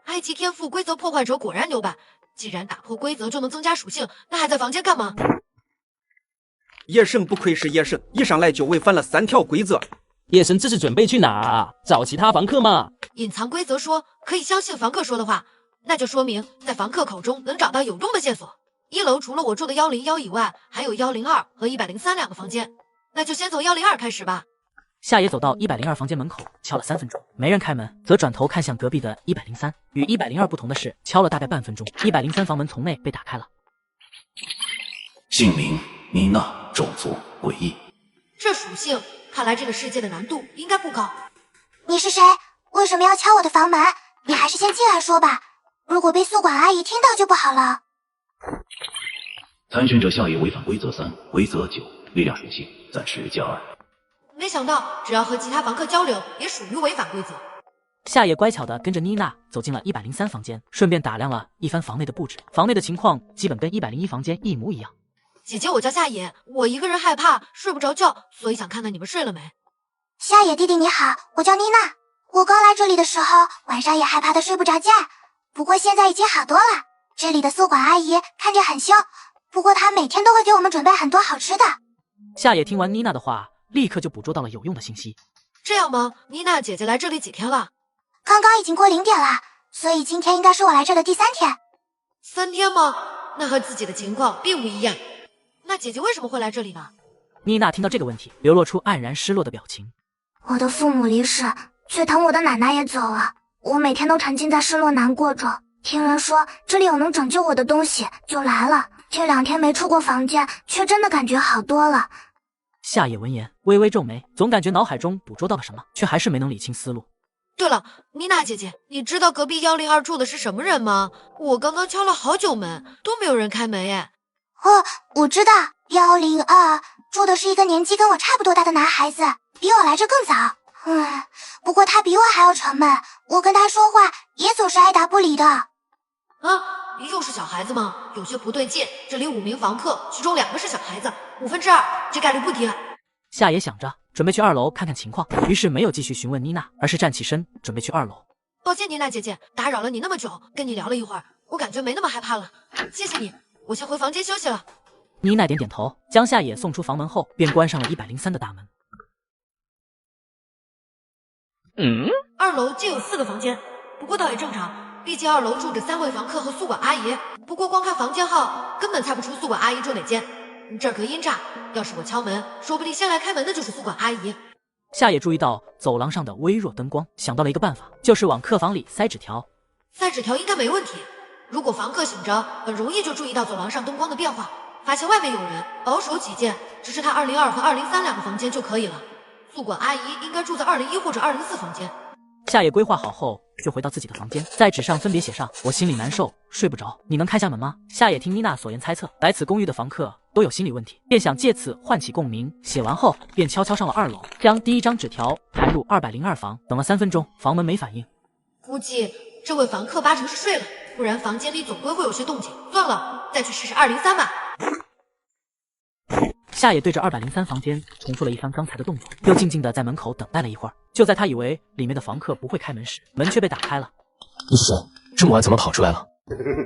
C: 埃及天赋规则破坏者果然牛掰，既然打破规则就能增加属性，那还在房间干嘛？
D: 叶圣不愧是叶圣，一上来就违反了3条规则。
K: 叶神这是准备去哪啊？找其他房客吗？
C: 隐藏规则说可以相信房客说的话，那就说明在房客口中能找到有用的线索。1楼除了我住的101以外，还有102和103两个房间，那就先从102开始吧。
A: 夏野走到102房间门口，敲了3分钟，没人开门，则转头看向隔壁的103。与102不同的是，敲了大概半分钟，103房门从内被打开了。
B: 姓名：妮娜，种族：诡异。
C: 这属性，看来这个世界的难度应该不高。
P: 你是谁？为什么要敲我的房门？你还是先进来说吧，如果被宿管阿姨听到就不好了。
B: 参选者夏野违反规则3、规则9，力量属性暂时加2。
C: 没想到只要和其他房客交流，也属于违反规则。
A: 夏野乖巧地跟着妮娜走进了103房间，顺便打量了一番房内的布置。房内的情况基本跟101房间一模一样。
C: 姐姐，我叫夏野，我一个人害怕睡不着觉，所以想看看你们睡了没。
P: 夏野弟弟你好，我叫妮娜。我刚来这里的时候，晚上也害怕的睡不着觉，不过现在已经好多了。这里的宿管阿姨看着很凶，不过她每天都会给我们准备很多好吃的。
A: 夏野听完妮娜的话，立刻就捕捉到了有用的信息。
C: 这样吗？妮娜姐姐来这里几天了？
P: 刚刚已经过0点了，所以今天应该是我来这的第3天。
C: 3天吗？那和自己的情况并不一样。那姐姐为什么会来这里呢？
A: 妮娜听到这个问题，流露出黯然失落的表情。
P: 我的父母离世，最疼我的奶奶也走了，我每天都沉浸在失落难过中。听人说这里有能拯救我的东西，就来了。这2天没出过房间，却真的感觉好多了。
A: 夏野闻言微微皱眉，总感觉脑海中捕捉到了什么，却还是没能理清思路。
C: 对了，妮娜姐姐，你知道隔壁102住的是什么人吗？我刚刚敲了好久门，都没有人开门耶。
P: 我知道102住的是一个年纪跟我差不多大的男孩子，比我来这更早。不过他比我还要沉闷，我跟他说话也总是爱答不理的。
C: 又是小孩子吗？有些不对劲。这里5名房客，其中2个是小孩子，2/5，这概率不低。
A: 夏野想着，准备去2楼看看情况，于是没有继续询问妮娜，而是站起身准备去2楼。
C: 抱歉，妮娜姐姐，打扰了你那么久，跟你聊了一会儿，我感觉没那么害怕了。谢谢你，我先回房间休息了。
A: 妮娜点点头，将夏野送出房门后，便关上了103的大门。
C: 2楼竟有4个房间，不过倒也正常，毕竟2楼住着3位房客和宿管阿姨。不过光看房间号，根本猜不出宿管阿姨住哪间。这儿隔音炸，要是我敲门，说不定先来开门的就是宿管阿姨。
A: 夏野注意到走廊上的微弱灯光，想到了一个办法，就是往客房里塞纸条。
C: 塞纸条应该没问题，如果房客醒着，很容易就注意到走廊上灯光的变化，发现外面有人。保守起见，只是他202和203两个房间就可以了。宿管阿姨应该住在201或者204房间。
A: 夏野规划好后，就回到自己的房间，在纸上分别写上：我心里难受，睡不着，你能开下门吗？夏野听妮娜所言猜测，来此公寓的房客都有心理问题，便想借此唤起共鸣。写完后，便悄悄上了2楼，将第1张纸条弹入202房。等了3分钟，房门没反应，
C: 估计这位房客8成是睡了，不然房间里总归会有些动静。算了，再去试试203吧。
A: 夏野对着203房间重复了一番刚才的动作，又静静地在门口等待了一会儿。就在他以为里面的房客不会开门时，门却被打开了。
F: 你是谁？这么晚怎么跑出来了？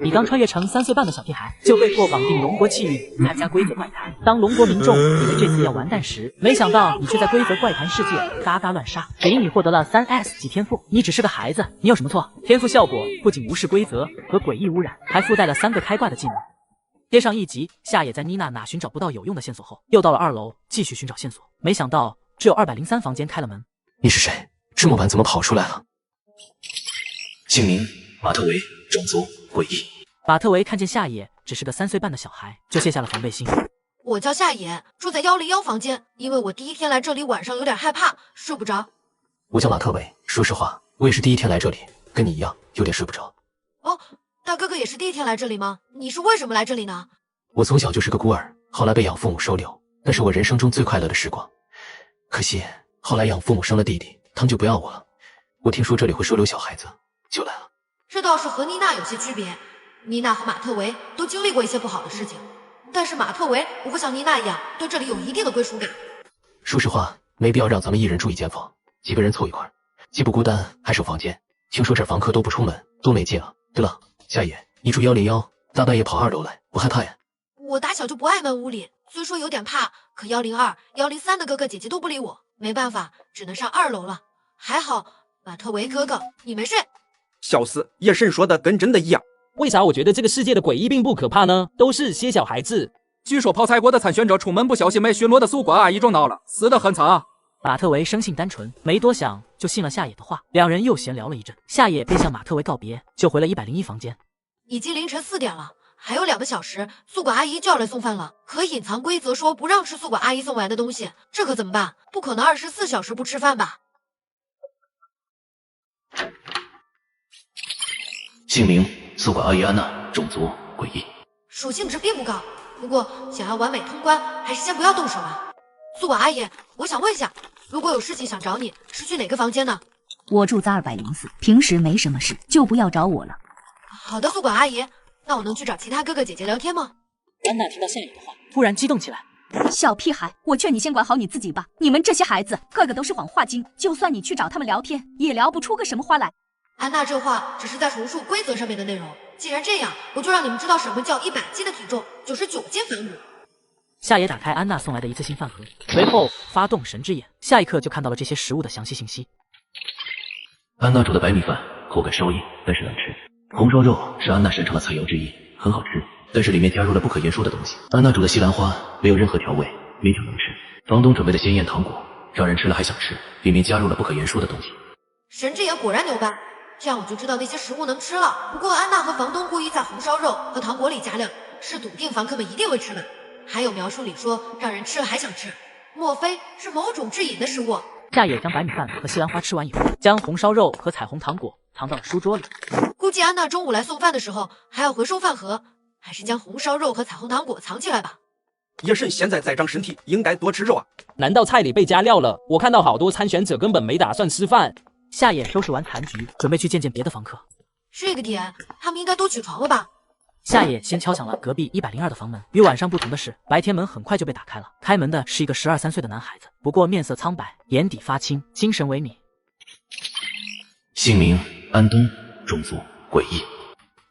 A: 你刚穿越成3岁半的小屁孩，就被迫绑定龙国气运，参加规则怪谈。当龙国民众以为这次要完蛋时，没想到你却在规则怪谈世界嘎嘎乱杀，只因你获得了3S 级天赋。你只是个孩子，你有什么错？天赋效果不仅无视规则和诡异污染，还附带了3个开挂的技能。接上一集，夏野在妮娜哪寻找不到有用的线索后，又到了2楼继续寻找线索。没想到只有203房间开了门。
F: 你是谁？这么晚怎么跑出来了？
B: 姓名：马特维，种族：诡异。
A: 马特维看见夏野只是个3岁半的小孩，就卸下了防备心。
C: 我叫夏野，住在101房间，因为我第1天来这里晚上有点害怕，睡不着。
F: 我叫马特维，说实话，我也是第1天来这里，
Q: 跟你一样有点睡不着。
C: 哦，大哥哥也是第一天来这里吗？你是为什么来这里呢？
Q: 我从小就是个孤儿，后来被养父母收留，那是我人生中最快乐的时光。可惜后来养父母生了弟弟，他们就不要我了。我听说这里会收留小孩子，就来了。
C: 这倒是和妮娜有些区别。妮娜和马特维都经历过一些不好的事情，但是马特维不会像妮娜一样对这里有一定的归属感。
Q: 说实话，没必要让咱们一人住一间房，几个人凑一块，既不孤单，还省房间。听说这房客都不出门，多没劲啊！对了，夏野，你住101，大半夜跑2楼来，不害怕呀？
C: 我打小就不爱闷屋里，虽说有点怕，可102、103的哥哥姐姐都不理我，没办法，只能上2楼了。还好，马特维哥哥，你没睡。
D: 笑死，叶神说的跟真的一样。
K: 为啥我觉得这个世界的诡异并不可怕呢？都是些小孩子。
H: 据说泡菜国的参选者出门不小心被巡逻的宿管阿姨撞到了，死得很惨啊。
A: 马特维生性单纯，没多想就信了夏野的话，两人又闲聊了一阵。夏野便向马特维告别，就回了101房间。
C: 已经凌晨4点了，还有2个小时，宿管阿姨就要来送饭了。可隐藏规则说不让吃宿管阿姨送来的东西，这可怎么办？不可能24小时不吃饭吧？
B: 姓名：宿管阿姨安娜，种族：诡异，
C: 属性值并不高，不过想要完美通关，还是先不要动手吧。宿管阿姨，我想问一下，如果有事情想找你，是去哪个房间呢？
R: 我住在204，平时没什么事，就不要找我了。
C: 好的，宿管阿姨，那我能去找其他哥哥姐姐聊天吗？
A: 安娜听到夏野的话，突然激动起来。
R: 小屁孩，我劝你先管好你自己吧。你们这些孩子，个个都是谎话精，就算你去找他们聊天，也聊不出个什么花来。
C: 安娜这话只是在重述规则上面的内容。既然这样，我就让你们知道什么叫100斤的体重就是9斤反骨。
A: 夏野打开安娜送来的一次性饭盒，随后发动神之眼，下一刻就看到了这些食物的详细信息。
B: 安娜煮的白米饭口感稍硬，但是能吃。红烧肉是安娜擅长的菜肴之一，很好吃，但是里面加入了不可言说的东西。安娜煮的西兰花没有任何调味，勉强能吃。房东准备的鲜艳糖果让人吃了还想吃，里面加入了不可言说的东西。
C: 神之眼果然牛掰，这样我就知道那些食物能吃了。不过安娜和房东故意在红烧肉和糖果里加料，是笃定房客们一定会吃的。还有描述里说让人吃了还想吃，莫非是某种致瘾的食物？
A: 夏野将白米饭和西兰花吃完以后，将红烧肉和彩虹糖果藏到了书桌里。
C: 估计安娜中午来送饭的时候还要回收饭盒，还是将红烧肉和彩虹糖果藏起来吧。
D: 叶神现在在长身体，应该多吃肉啊。
K: 难道菜里被加料了？我看到好多参选者根本没打算吃饭。
A: 夏野收拾完残局，准备去见见别的房客。
C: 这个点，他们应该都起床了吧？
A: 夏野先敲响了隔壁102的房门。与晚上不同的是，白天门很快就被打开了。开门的是一个12、13岁的男孩子，不过面色苍白，眼底发青，精神萎靡。
B: 姓名：安东，种族：诡异。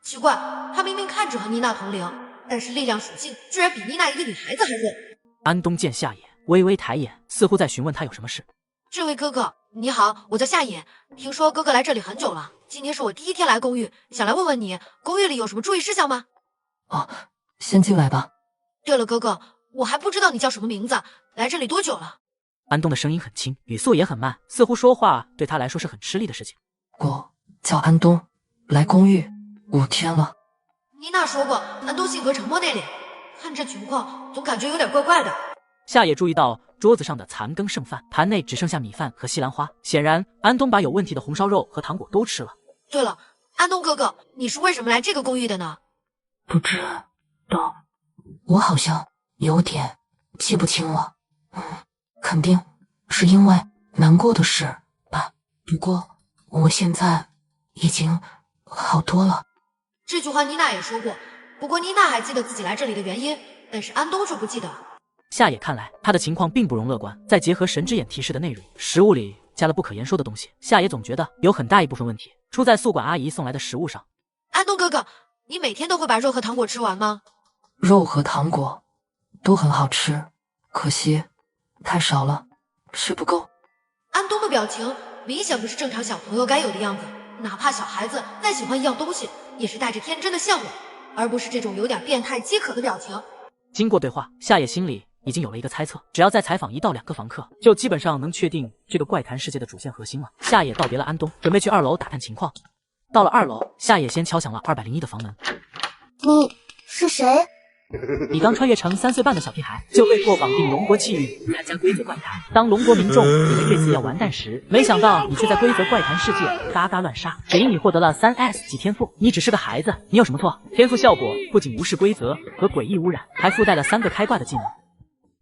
C: 奇怪，他明明看着和妮娜同龄，但是力量属性居然比妮娜一个女孩子还弱。
A: 安东见夏野，微微抬眼，似乎在询问他有什么事。
C: 这位哥哥，你好，我叫夏野，听说哥哥来这里很久了，今天是我第一天来公寓，想来问问你，公寓里有什么注意事项吗？
S: 哦，先进来吧。
C: 对了，哥哥，我还不知道你叫什么名字，来这里多久了？
A: 安东的声音很轻，语速也很慢，似乎说话对他来说是很吃力的事情。
S: 我叫安东，来公寓5天了。
C: 妮娜说过，安东性格沉默内敛，看这情况，总感觉有点怪怪的。
A: 夏野注意到桌子上的残羹剩饭，盘内只剩下米饭和西兰花，显然安东把有问题的红烧肉和糖果都吃了。
C: 对了，安东哥哥，你是为什么来这个公寓的呢？
S: 不知道，我好像有点记不清了。肯定是因为难过的事吧。不过我现在已经好多了。
C: 这句话妮娜也说过，不过妮娜还记得自己来这里的原因，但是安东却不记得。
A: 夏野看来他的情况并不容乐观，再结合神之眼提示的内容，食物里加了不可言说的东西，夏野总觉得有很大一部分问题出在宿管阿姨送来的食物上。
C: 安东哥哥，你每天都会把肉和糖果吃完吗？
S: 肉和糖果都很好吃，可惜太少了，吃不够。
C: 安东的表情明显不是正常小朋友该有的样子，哪怕小孩子再喜欢一样东西，也是带着天真的向往，而不是这种有点变态饥渴的表情。
A: 经过对话，夏野心里已经有了一个猜测，只要再采访1到2个房客，就基本上能确定这个怪谈世界的主线核心了。夏野道别了安东，准备去2楼打探情况。到了2楼，夏野先敲响了201的房门。
P: 你是谁？
A: 你刚穿越成3岁半的小屁孩，就被迫绑定龙国气运，参加规则怪谈。当龙国民众以为这次要完蛋时，没想到你却在规则怪谈世界嘎嘎乱杀，只因你获得了3S 级天赋。你只是个孩子，你有什么错？天赋效果不仅无视规则和诡异污染，还附带了3个开挂的技能。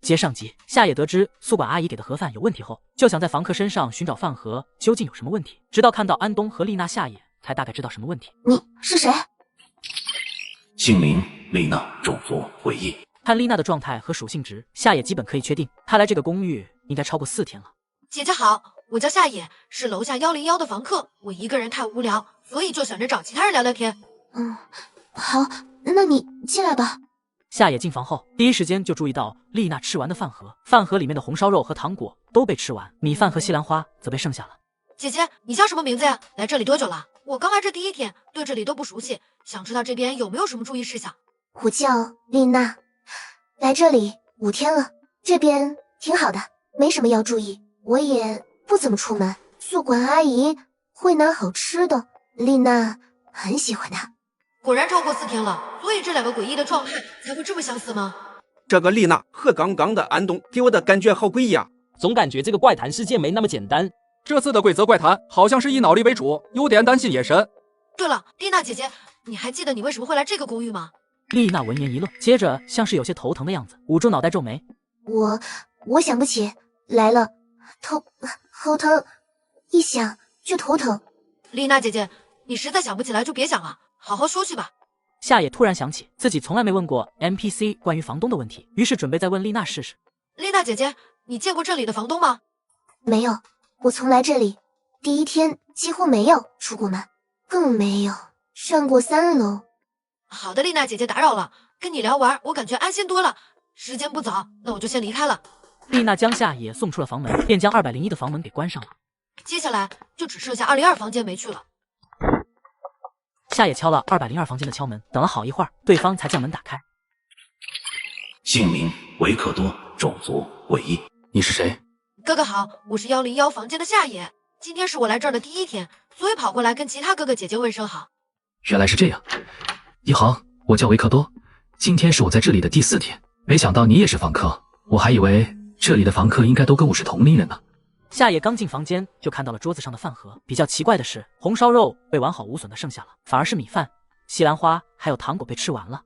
A: 接上集，夏野得知宿管阿姨给的盒饭有问题后，就想在房客身上寻找饭盒究竟有什么问题，直到看到安东和丽娜夏野，才大概知道什么问题。
P: 你是谁？
B: 姓名丽娜，种族诡异。
A: 看丽娜的状态和属性值，夏野基本可以确定，她来这个公寓应该超过4天了。
C: 姐姐好，我叫夏野，是楼下101的房客。我一个人太无聊，所以就想着找其他人聊聊天。
P: 好，那你进来吧。
A: 夏野进房后，第一时间就注意到丽娜吃完的饭盒，饭盒里面的红烧肉和糖果都被吃完，米饭和西兰花则被剩下了。
C: 姐姐，你叫什么名字呀？来这里多久了？我刚来这第1天，对这里都不熟悉，想知道这边有没有什么注意事项。
P: 我叫丽娜，来这里5天了，这边挺好的，没什么要注意。我也不怎么出门，宿管阿姨会拿好吃的，丽娜很喜欢她。
C: 果然超过4天了，所以这2个诡异的状态才会这么相似吗？
D: 这个丽娜和刚刚的安东给我的感觉好诡异啊，
K: 总感觉这个怪谈世界没那么简单。
H: 这次的规则怪谈好像是以脑力为主，有点担心野神。
C: 对了，丽娜姐姐，你还记得你为什么会来这个公寓吗？
A: 丽娜闻言一愣，接着像是有些头疼的样子，捂住脑袋皱眉。
P: 我想不起来了，头疼，一想就头疼。
C: 丽娜姐姐，你实在想不起来就别想了，好好休息吧。
A: 夏野突然想起自己从来没问过 NPC 关于房东的问题，于是准备再问丽娜试试。
C: 丽娜姐姐，你见过这里的房东吗？
P: 没有，我从来这里第1天几乎没有出过门，更没有上过3楼。
C: 好的，丽娜姐姐打扰了，跟你聊完我感觉安心多了。时间不早，那我就先离开了。
A: 丽娜将夏野送出了房门，便将201的房门给关上了。
C: 接下来就只剩下202房间没去了。
A: 夏野敲了202房间的敲门，等了好一会儿，对方才将门打开。
B: 姓名维克多，种族诡异。
Q: 你是谁？
C: 哥哥好，我是101房间的夏野，今天是我来这儿的第1天，所以跑过来跟其他哥哥姐姐问声好。
Q: 原来是这样。你好，我叫维克多，今天是我在这里的第4天，没想到你也是房客，我还以为这里的房客应该都跟我是同龄人呢。
A: 夏野刚进房间就看到了桌子上的饭盒，比较奇怪的是，红烧肉被完好无损的剩下了，反而是米饭、西兰花还有糖果被吃完了。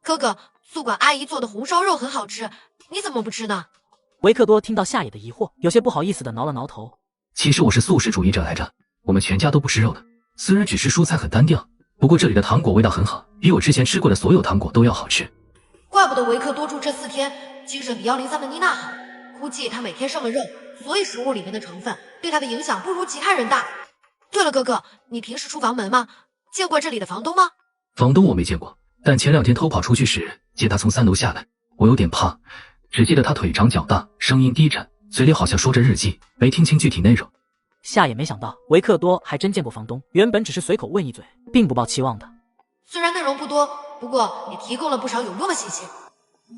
C: 哥哥，宿管阿姨做的红烧肉很好吃，你怎么不吃呢？
A: 维克多听到夏野的疑惑，有些不好意思的挠了挠头。
Q: 其实我是素食主义者来着，我们全家都不吃肉的，虽然只吃蔬菜很单调，不过这里的糖果味道很好，比我之前吃过的所有糖果都要好吃。
C: 怪不得维克多住这4天，精神比103的妮娜好，估计他每天剩了肉，所以食物里面的成分对他的影响不如其他人大。对了，哥哥，你平时出房门吗？见过这里的房东吗？
Q: 房东我没见过，但前2天偷跑出去时，见他从3楼下来，我有点怕，只记得他腿长脚大，声音低沉，嘴里好像说着日记，没听清具体内容。
A: 夏野没想到维克多还真见过房东，原本只是随口问一嘴，并不抱期望的。
C: 虽然内容不多，不过也提供了不少有用的信息。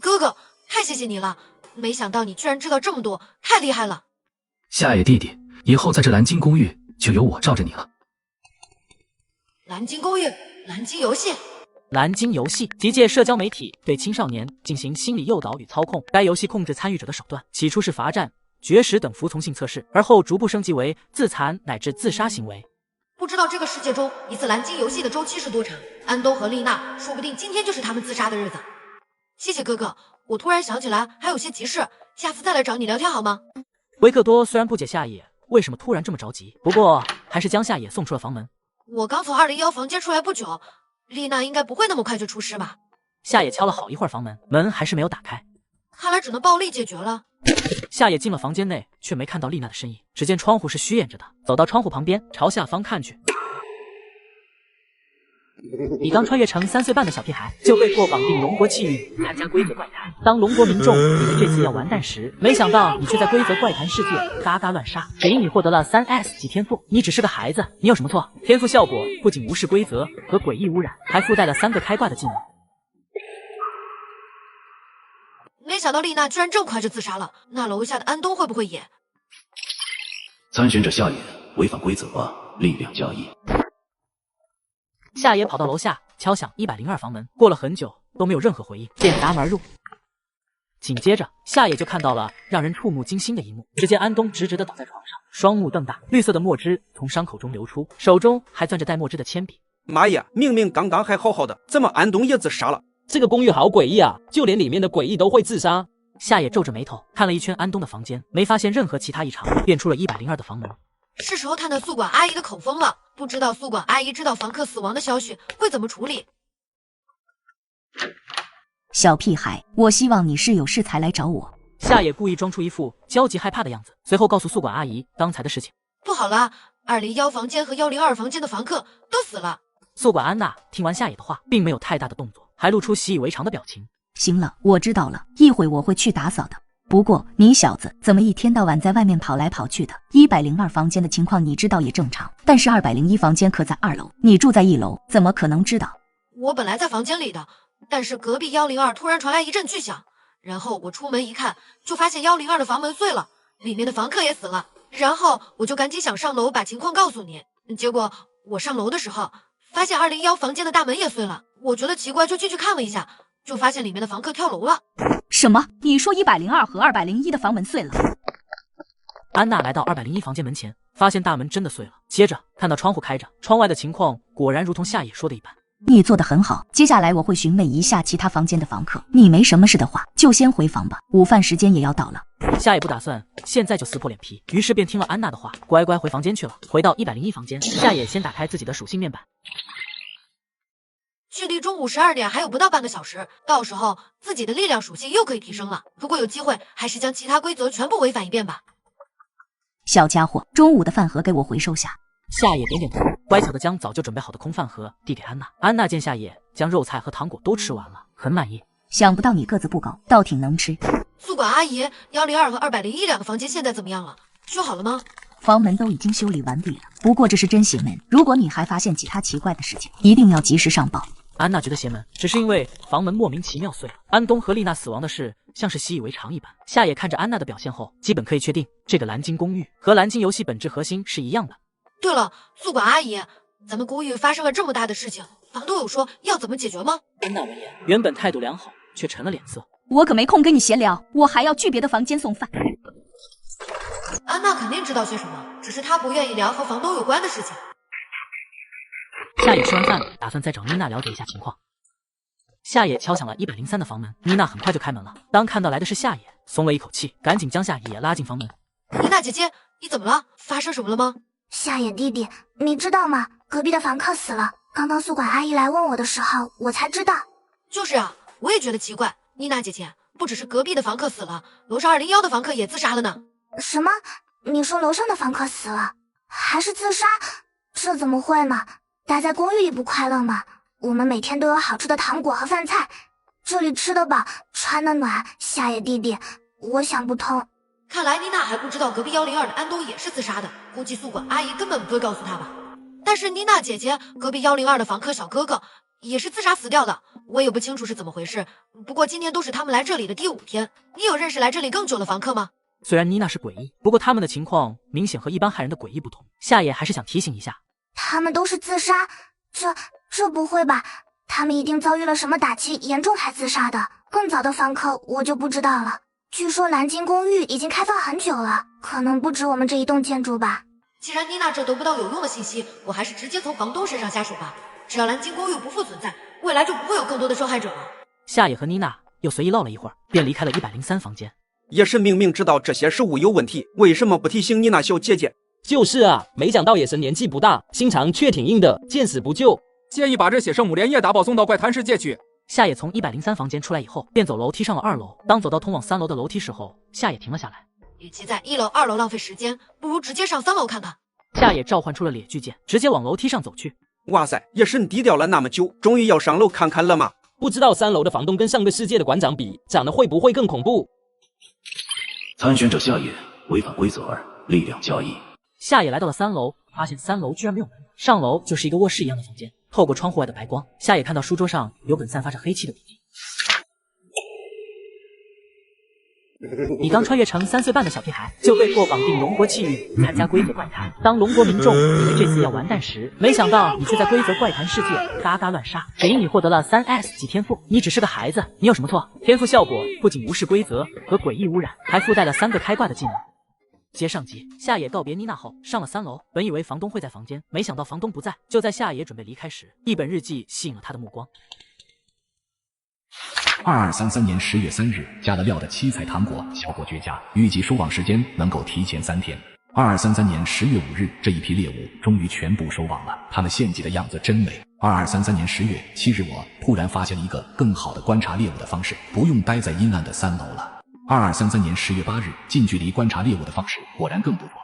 C: 哥哥，太谢谢你了，没想到你居然知道这么多，太厉害了。
Q: 夏野弟弟，以后在这蓝鲸公寓就由我罩着你了。
C: 蓝鲸公寓，蓝鲸游戏。
A: 蓝鲸游戏即借社交媒体对青少年进行心理诱导与操控，该游戏控制参与者的手段，起初是罚站、绝食等服从性测试，而后逐步升级为自残乃至自杀行为。
C: 不知道这个世界中一次蓝鲸游戏的周期是多长？安东和丽娜，说不定今天就是他们自杀的日子。谢谢哥哥，我突然想起来还有些急事，下次再来找你聊天好吗？
A: 维克多虽然不解夏野为什么突然这么着急，不过还是将夏野送出了房门。
C: 我刚从201房间出来不久，丽娜应该不会那么快就出事吧？
A: 夏野敲了好一会儿房门，门还是没有打开，
C: 看来只能暴力解决了。
A: 夏野进了房间内，却没看到丽娜的身影。只见窗户是虚掩着的，走到窗户旁边，朝下方看去。你刚穿越成3岁半的小屁孩，就被迫绑定龙国气运，参加规则怪谈。当龙国民众以为这次要完蛋时，没想到你却在规则怪谈世界嘎嘎乱杀，只因你获得了3S 级天赋。你只是个孩子，你有什么错？天赋效果不仅无视规则和诡异污染，还附带了3个开挂的技能。
C: 没想到丽娜居然这么快就自杀了，那楼下的安东会不会也？
B: 参选者夏野违反规则，力量加1。
A: 夏野跑到楼下敲响102房门，过了很久都没有任何回应，便砸门而入。紧接着，夏野就看到了让人触目惊心的一幕。只见安东直直地倒在床上，双目瞪大，绿色的墨汁从伤口中流出，手中还攥着带墨汁的铅笔。
D: 妈呀，明明刚刚还好好的，怎么安东也自杀了？
K: 这个公寓好诡异啊，就连里面的诡异都会自杀。
A: 夏野皱着眉头看了一圈安东的房间，没发现任何其他异常，便出了102的房门。
C: 是时候探探宿管阿姨的口风了，不知道宿管阿姨知道房客死亡的消息会怎么处理。
R: 小屁孩，我希望你是有事才来找我。
A: 夏野故意装出一副焦急害怕的样子，随后告诉宿管阿姨刚才的事情。
C: 不好了，201房间和102房间的房客都死了。
A: 宿管安娜听完夏野的话，并没有太大的动作，还露出习以为常的表情。
R: 行了，我知道了，一会我会去打扫的。不过你小子怎么一天到晚在外面跑来跑去的？102房间的情况你知道也正常，但是201房间可在2楼，你住在1楼，怎么可能知道？
C: 我本来在房间里的，但是隔壁102突然传来一阵巨响，然后我出门一看，就发现102的房门碎了，里面的房客也死了。然后我就赶紧想上楼把情况告诉你，结果我上楼的时候发现201房间的大门也碎了，我觉得奇怪就进去看了一下，就发现里面的房客跳楼了。
R: 什么？你说102和201的房门碎了？
A: 安娜来到201房间门前，发现大门真的碎了，接着看到窗户开着，窗外的情况果然如同夏野说的一般。
R: 你做得很好，接下来我会询问一下其他房间的房客，你没什么事的话就先回房吧，午饭时间也要到了。
A: 夏野不打算现在就撕破脸皮，于是便听了安娜的话，乖乖回房间去了。回到101房间，夏野先打开自己的属性面板。
C: 距离中午12点还有不到半个小时，到时候自己的力量属性又可以提升了。如果有机会，还是将其他规则全部违反一遍吧。
R: 小家伙，中午的饭盒给我回收下。
A: 夏野点点头，乖巧的将早就准备好的空饭盒递给安娜。安娜见夏野将肉菜和糖果都吃完了，很满意。
R: 想不到你个子不高，倒挺能吃。
C: 宿管阿姨，102和201两个房间现在怎么样了？修好了吗？
R: 房门都已经修理完毕了，不过这是真邪门，如果你还发现其他奇怪的事情，一定要及时上报。
A: 安娜觉得邪门，只是因为房门莫名其妙碎了。安东和丽娜死亡的事像是习以为常一般。夏野看着安娜的表现后，基本可以确定这个蓝鲸公寓和蓝鲸游戏本质核心是一样的。
C: 对了，宿管阿姨，咱们公寓发生了这么大的事情，房东有说要怎么解决吗？
A: 安娜闻言，原本态度良好，却沉了脸色。
R: 我可没空跟你闲聊，我还要去别的房间送饭。
C: 安娜肯定知道些什么，只是她不愿意聊和房东有关的事情。
A: 夏野吃完饭，打算再找妮娜了解一下情况。夏野敲响了103的房门，妮娜很快就开门了。当看到来的是夏野，松了一口气，赶紧将夏野拉进房门。
C: 妮娜姐姐，你怎么了？发生什么了吗？
P: 夏野弟弟，你知道吗？隔壁的房客死了。刚刚宿管阿姨来问我的时候，我才知道。
C: 就是啊，我也觉得奇怪。妮娜姐姐，不只是隔壁的房客死了，楼上201的房客也自杀了呢。
P: 什么？你说楼上的房客死了，还是自杀？这怎么会嘛？待在公寓里不快乐吗？我们每天都有好吃的糖果和饭菜，这里吃得饱，穿得暖。夏野弟弟，我想不通。
C: 看来妮娜还不知道隔壁102的安东也是自杀的，估计宿管阿姨根本不会告诉她吧。但是妮娜姐姐，隔壁102的房客小哥哥也是自杀死掉的，我也不清楚是怎么回事。不过今天都是他们来这里的第5天，你有认识来这里更久的房客吗？
A: 虽然妮娜是诡异，不过他们的情况明显和一般害人的诡异不同。夏野还是想提醒一下，
P: 他们都是自杀，这不会吧？他们一定遭遇了什么打击严重才自杀的。更早的房客我就不知道了。据说蓝鲸公寓已经开放很久了，可能不止我们这一栋建筑吧。
C: 既然妮娜这得不到有用的信息，我还是直接从房东身上下手吧。只要蓝鲸公寓不复存在，未来就不会有更多的受害者了。
A: 夏野和妮娜又随意唠了一会儿，便离开了103房间。
D: 也是明明知道这些事物有问题，为什么不提醒妮娜小姐姐？
K: 就是啊，没想到野神年纪不大，心肠却挺硬的，见死不救。
H: 建议把这血圣母连夜打包送到怪谈世界去。
A: 夏野从103房间出来以后，便走楼梯上了2楼。当走到通往3楼的楼梯时候，夏野停了下来。
C: 与其在1楼、2楼浪费时间，不如直接上3楼看看。
A: 夏野召唤出了猎巨剑，直接往楼梯上走去。
D: 哇塞，野神低调了那么久，终于要上楼看看了吗？
K: 不知道3楼的房东跟上个世界的馆长比，长得会不会更恐怖？
B: 参选者夏野违反规则2，力量加1。
A: 夏野来到了3楼，发现3楼居然没有门，上楼就是一个卧室一样的房间。透过窗户外的白光，夏野看到书桌上有本散发着黑气的笔记。你刚穿越成3岁半的小屁孩，就被迫绑定龙国气运参加规则怪谈。当龙国民众以为这次要完蛋时，没想到你却在规则怪谈世界嘎嘎乱杀，只因你获得了3S 级天赋。你只是个孩子，你有什么错？天赋效果不仅无视规则和诡异污染，还附带了3个开挂的技能。接上集，夏野告别妮娜后上了3楼，本以为房东会在房间，没想到房东不在。就在夏野准备离开时，一本日记吸引了他的目光。
F: 2233年10月3日，加了料的7彩糖果效果绝佳，预计收网时间能够提前3天。2233年10月5日，这一批猎物终于全部收网了，它们献祭的样子真美。2233年10月7日，我突然发现了一个更好的观察猎物的方式，不用待在阴暗的3楼了。2233年10月8日，近距离观察猎物的方式果然更不错。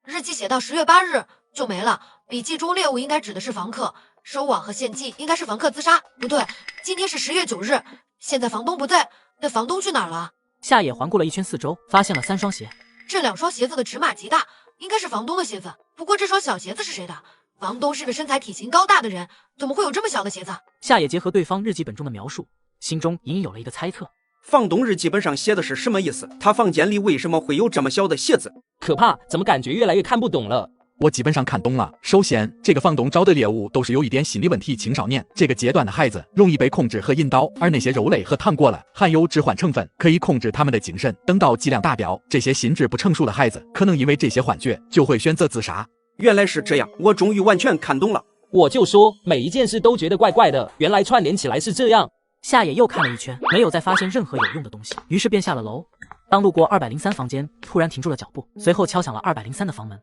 C: 日记写到10月8日就没了，笔记中猎物应该指的是房客，收网和献祭应该是房客自杀。不对，今天是10月9日，现在房东不在，那房东去哪儿了？
A: 夏野环顾了一圈四周，发现了3双鞋。
C: 这2双鞋子的尺码极大，应该是房东的鞋子。不过这双小鞋子是谁的？房东是个身材体型高大的人，怎么会有这么小的鞋子？
A: 夏野结合对方日记本中的描述，心中隐隐有了一个猜测。
D: 房东日记本上写的是什么意思？他房间里为什么会有这么小的鞋子？
K: 可怕，怎么感觉越来越看不懂了？
H: 我基本上看懂了。首先，这个房东招的猎物都是有一点心理问题青少年，这个阶段的孩子容易被控制和引导，而那些肉类和糖果了含有致幻成分，可以控制他们的精神。等到剂量达标，这些心智不成熟的孩子可能因为这些幻觉就会选择自杀。
D: 原来是这样，我终于完全看懂了。
K: 我就说每一件事都觉得怪怪的，原来串联起来是这样。
A: 夏野又看了一圈，没有再发现任何有用的东西，于是便下了楼。当路过203房间，突然停住了脚步，随后敲响了203的房门。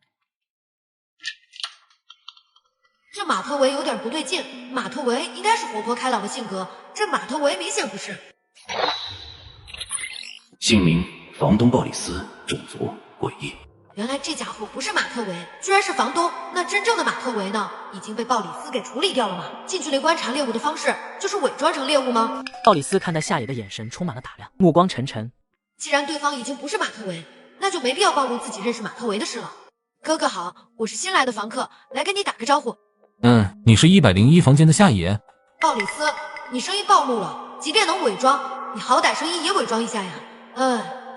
C: 这马特维有点不对劲，马特维应该是活泼开朗的性格，这马特维明显不是。
B: 姓名：房东鲍里斯，种族：诡异。
C: 原来这家伙不是马特维，居然是房东。那真正的马特维呢？已经被鲍里斯给处理掉了吗？近距离观察猎物的方式就是伪装成猎物吗？
A: 鲍里斯看待夏野的眼神充满了打量，目光沉沉。
C: 既然对方已经不是马特维，那就没必要暴露自己认识马特维的事了。哥哥好，我是新来的房客，来跟你打个招呼。
T: 你是101房间的夏野。
C: 鲍里斯，你声音暴露了，即便能伪装，你好歹声音也伪装一下呀。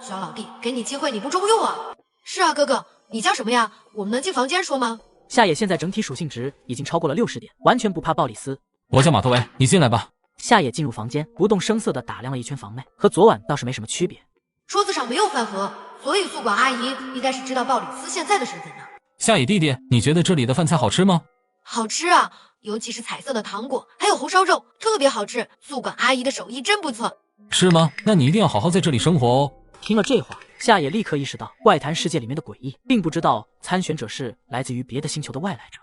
C: 小老弟，给你机会你不中用啊。是啊，哥哥，你叫什么呀？我们能进房间说吗？
A: 夏野现在整体属性值已经超过了60点，完全不怕鲍里斯。
T: 我叫马特维，你进来吧。
A: 夏野进入房间，不动声色地打量了一圈房内，和昨晚倒是没什么区别。
C: 桌子上没有饭盒，所以宿管阿姨应该是知道鲍里斯现在的身份的。
T: 夏野弟弟，你觉得这里的饭菜好吃吗？
C: 好吃啊，尤其是彩色的糖果，还有红烧肉，特别好吃。宿管阿姨的手艺真不错。
T: 是吗？那你一定要好好在这里生活哦。
A: 听了这话，夏野立刻意识到怪谈世界里面的诡异，并不知道参选者是来自于别的星球的外来者。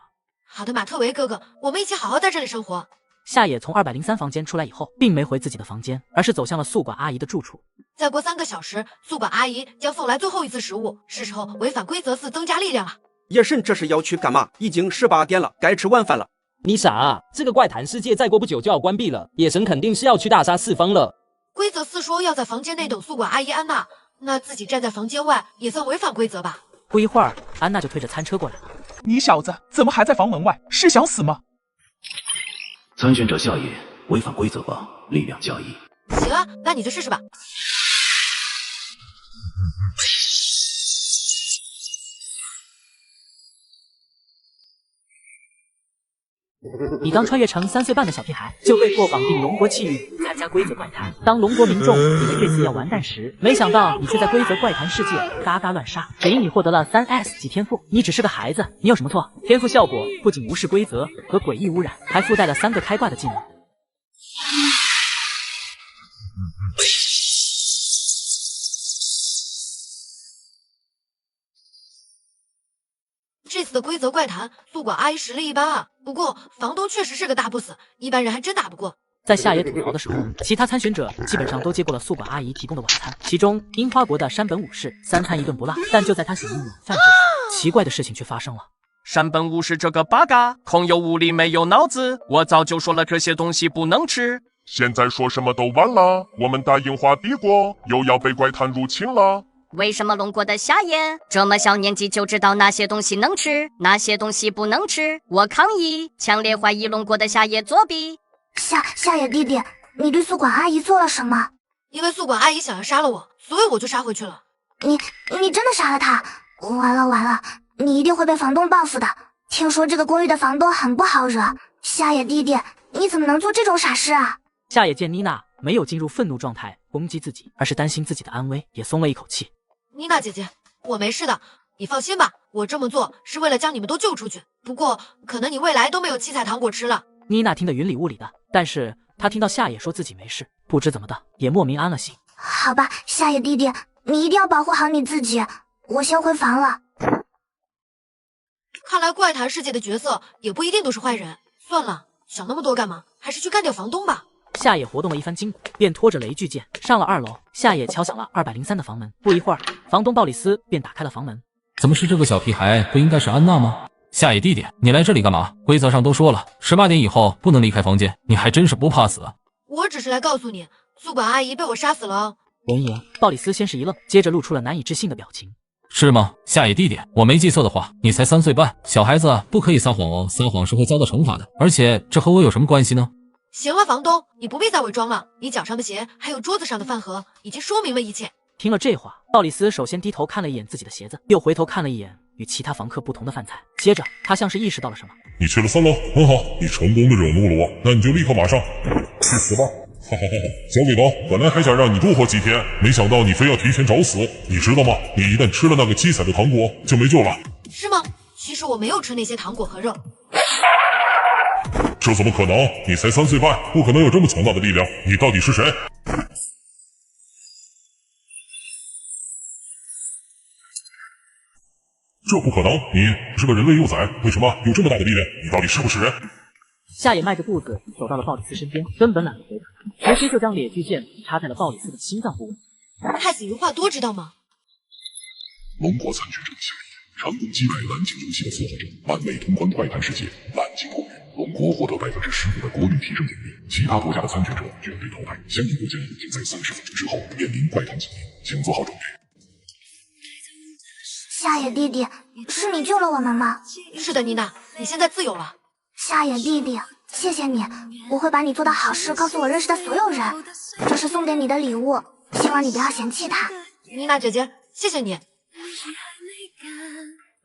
C: 好的，马特维哥哥，我们一起好好在这里生活。
A: 夏野从203房间出来以后，并没回自己的房间，而是走向了宿管阿姨的住处。
C: 再过3个小时，宿管阿姨将送来最后一次食物，是时候违反规则4增加力量了。
D: 夜神这是要去干嘛？已经18点了，该吃晚饭了。
K: 你傻啊，这个怪谈世界再过不久就要关闭了，野神肯定是要去大杀四方了。
C: 规则4说要在房间内等宿管阿姨安娜，那自己站在房间外也算违反规则吧。
A: 不一会儿，安娜就推着餐车过来了。
U: 你小子怎么还在房门外？是想死吗？
B: 参选者夏野违反规则吧，力量加1。
C: 行啊，那你就试试吧。
A: 你刚穿越成3岁半的小屁孩，就被迫绑定龙国气运参加规则怪谈。当龙国民众以为这次要完蛋时，没想到你却在规则怪谈世界嘎嘎乱杀，只因你获得了3S 级天赋。你只是个孩子，你有什么错？天赋效果不仅无视规则和诡异污染，还附带了3个开挂的技能。
C: 这次的规则怪谈，宿管阿姨实力一般啊。不过房东确实是个大 boss， 一般人还真打不过。
A: 在夏野吐槽的时候，其他参选者基本上都接过了宿管阿姨提供的晚餐。其中，樱花国的山本武士3餐1顿不落，但就在他醒用晚饭之时，奇怪的事情却发生了。
G: 山本武士这个八嘎，空有无力没有脑子，我早就说了这些东西不能吃。
J: 现在说什么都晚了，我们大樱花帝国又要被怪谈入侵了。
V: 为什么龙国的夏野这么小年纪就知道哪些东西能吃，哪些东西不能吃？我抗议，强烈怀疑龙国的夏野作弊。
P: 夏野弟弟，你对宿管阿姨做了什么？
C: 因为宿管阿姨想要杀了我，所以我就杀回去了。
P: 你真的杀了他？完了，你一定会被房东报复的。听说这个公寓的房东很不好惹，夏野弟弟，你怎么能做这种傻事啊？
A: 夏野见妮娜没有进入愤怒状态攻击自己，而是担心自己的安危，也松了一口气。
C: 妮娜姐姐，我没事的，你放心吧，我这么做是为了将你们都救出去。不过，可能你未来都没有七彩糖果吃了。
A: 妮娜听得云里雾里的，但是她听到夏野说自己没事，不知怎么的，也莫名安了心。
P: 好吧，夏野弟弟，你一定要保护好你自己。我先回房了。
C: 看来怪谈世界的角色也不一定都是坏人。算了，想那么多干嘛？还是去干掉房东吧。
A: 夏野活动了一番筋骨，便拖着雷巨剑上了2楼。夏野敲响了203的房门，不一会儿，房东鲍里斯便打开了房门。
T: 怎么是这个小屁孩？不应该是安娜吗？夏野弟弟，你来这里干嘛？规则上都说了，18点以后不能离开房间，你还真是不怕死啊！
C: 我只是来告诉你，宿管阿姨被我杀死了哦。
A: 闻言，鲍里斯先是一愣，接着露出了难以置信的表情。
T: 是吗？夏野弟弟，我没记错的话，你才3岁半，小孩子不可以撒谎哦，撒谎是会遭到惩罚的。而且这和我有什么关系呢？
C: 行了，房东，你不必再伪装了，你脚上的鞋还有桌子上的饭盒已经说明了一切。
A: 听了这话，鲍里斯首先低头看了一眼自己的鞋子，又回头看了一眼与其他房客不同的饭菜，接着他像是意识到了什么。
J: 你去了3楼，很好，你成功的惹怒了我，那你就立刻马上去死吧！哈哈哈！小鬼宝，本来还想让你多活几天，没想到你非要提前找死，你知道吗？你一旦吃了那个7彩的糖果，就没救了。
C: 是吗？其实我没有吃那些糖果和肉。
J: 这怎么可能？你才3岁半，不可能有这么强大的力量。你到底是谁？这不可能！你是个人类幼崽，为什么有这么大的力量？你到底是不是人？
A: 夏野迈着步子走到了鲍里斯身边，根本懒得回他，直接就将猎巨剑插在了鲍里斯的心脏部位。
C: 太子余话多知道吗？
J: 龙国参选者夏野成功击败蓝鲸游戏的策划者，完美通关怪谈世界蓝鲸公寓。龙国获得15%的国运提升奖励，其他国家的参选者均被淘汰。相应国家将在30分钟之后面临怪谈奖励，请做好准备。
P: 夏野弟弟，是你救了我们吗？
C: 是的，妮娜，你现在自由了。
P: 夏野弟弟，谢谢你，我会把你做的好事告诉我认识的所有人。这是送给你的礼物，希望你不要嫌弃它。
C: 妮娜姐姐，谢谢你。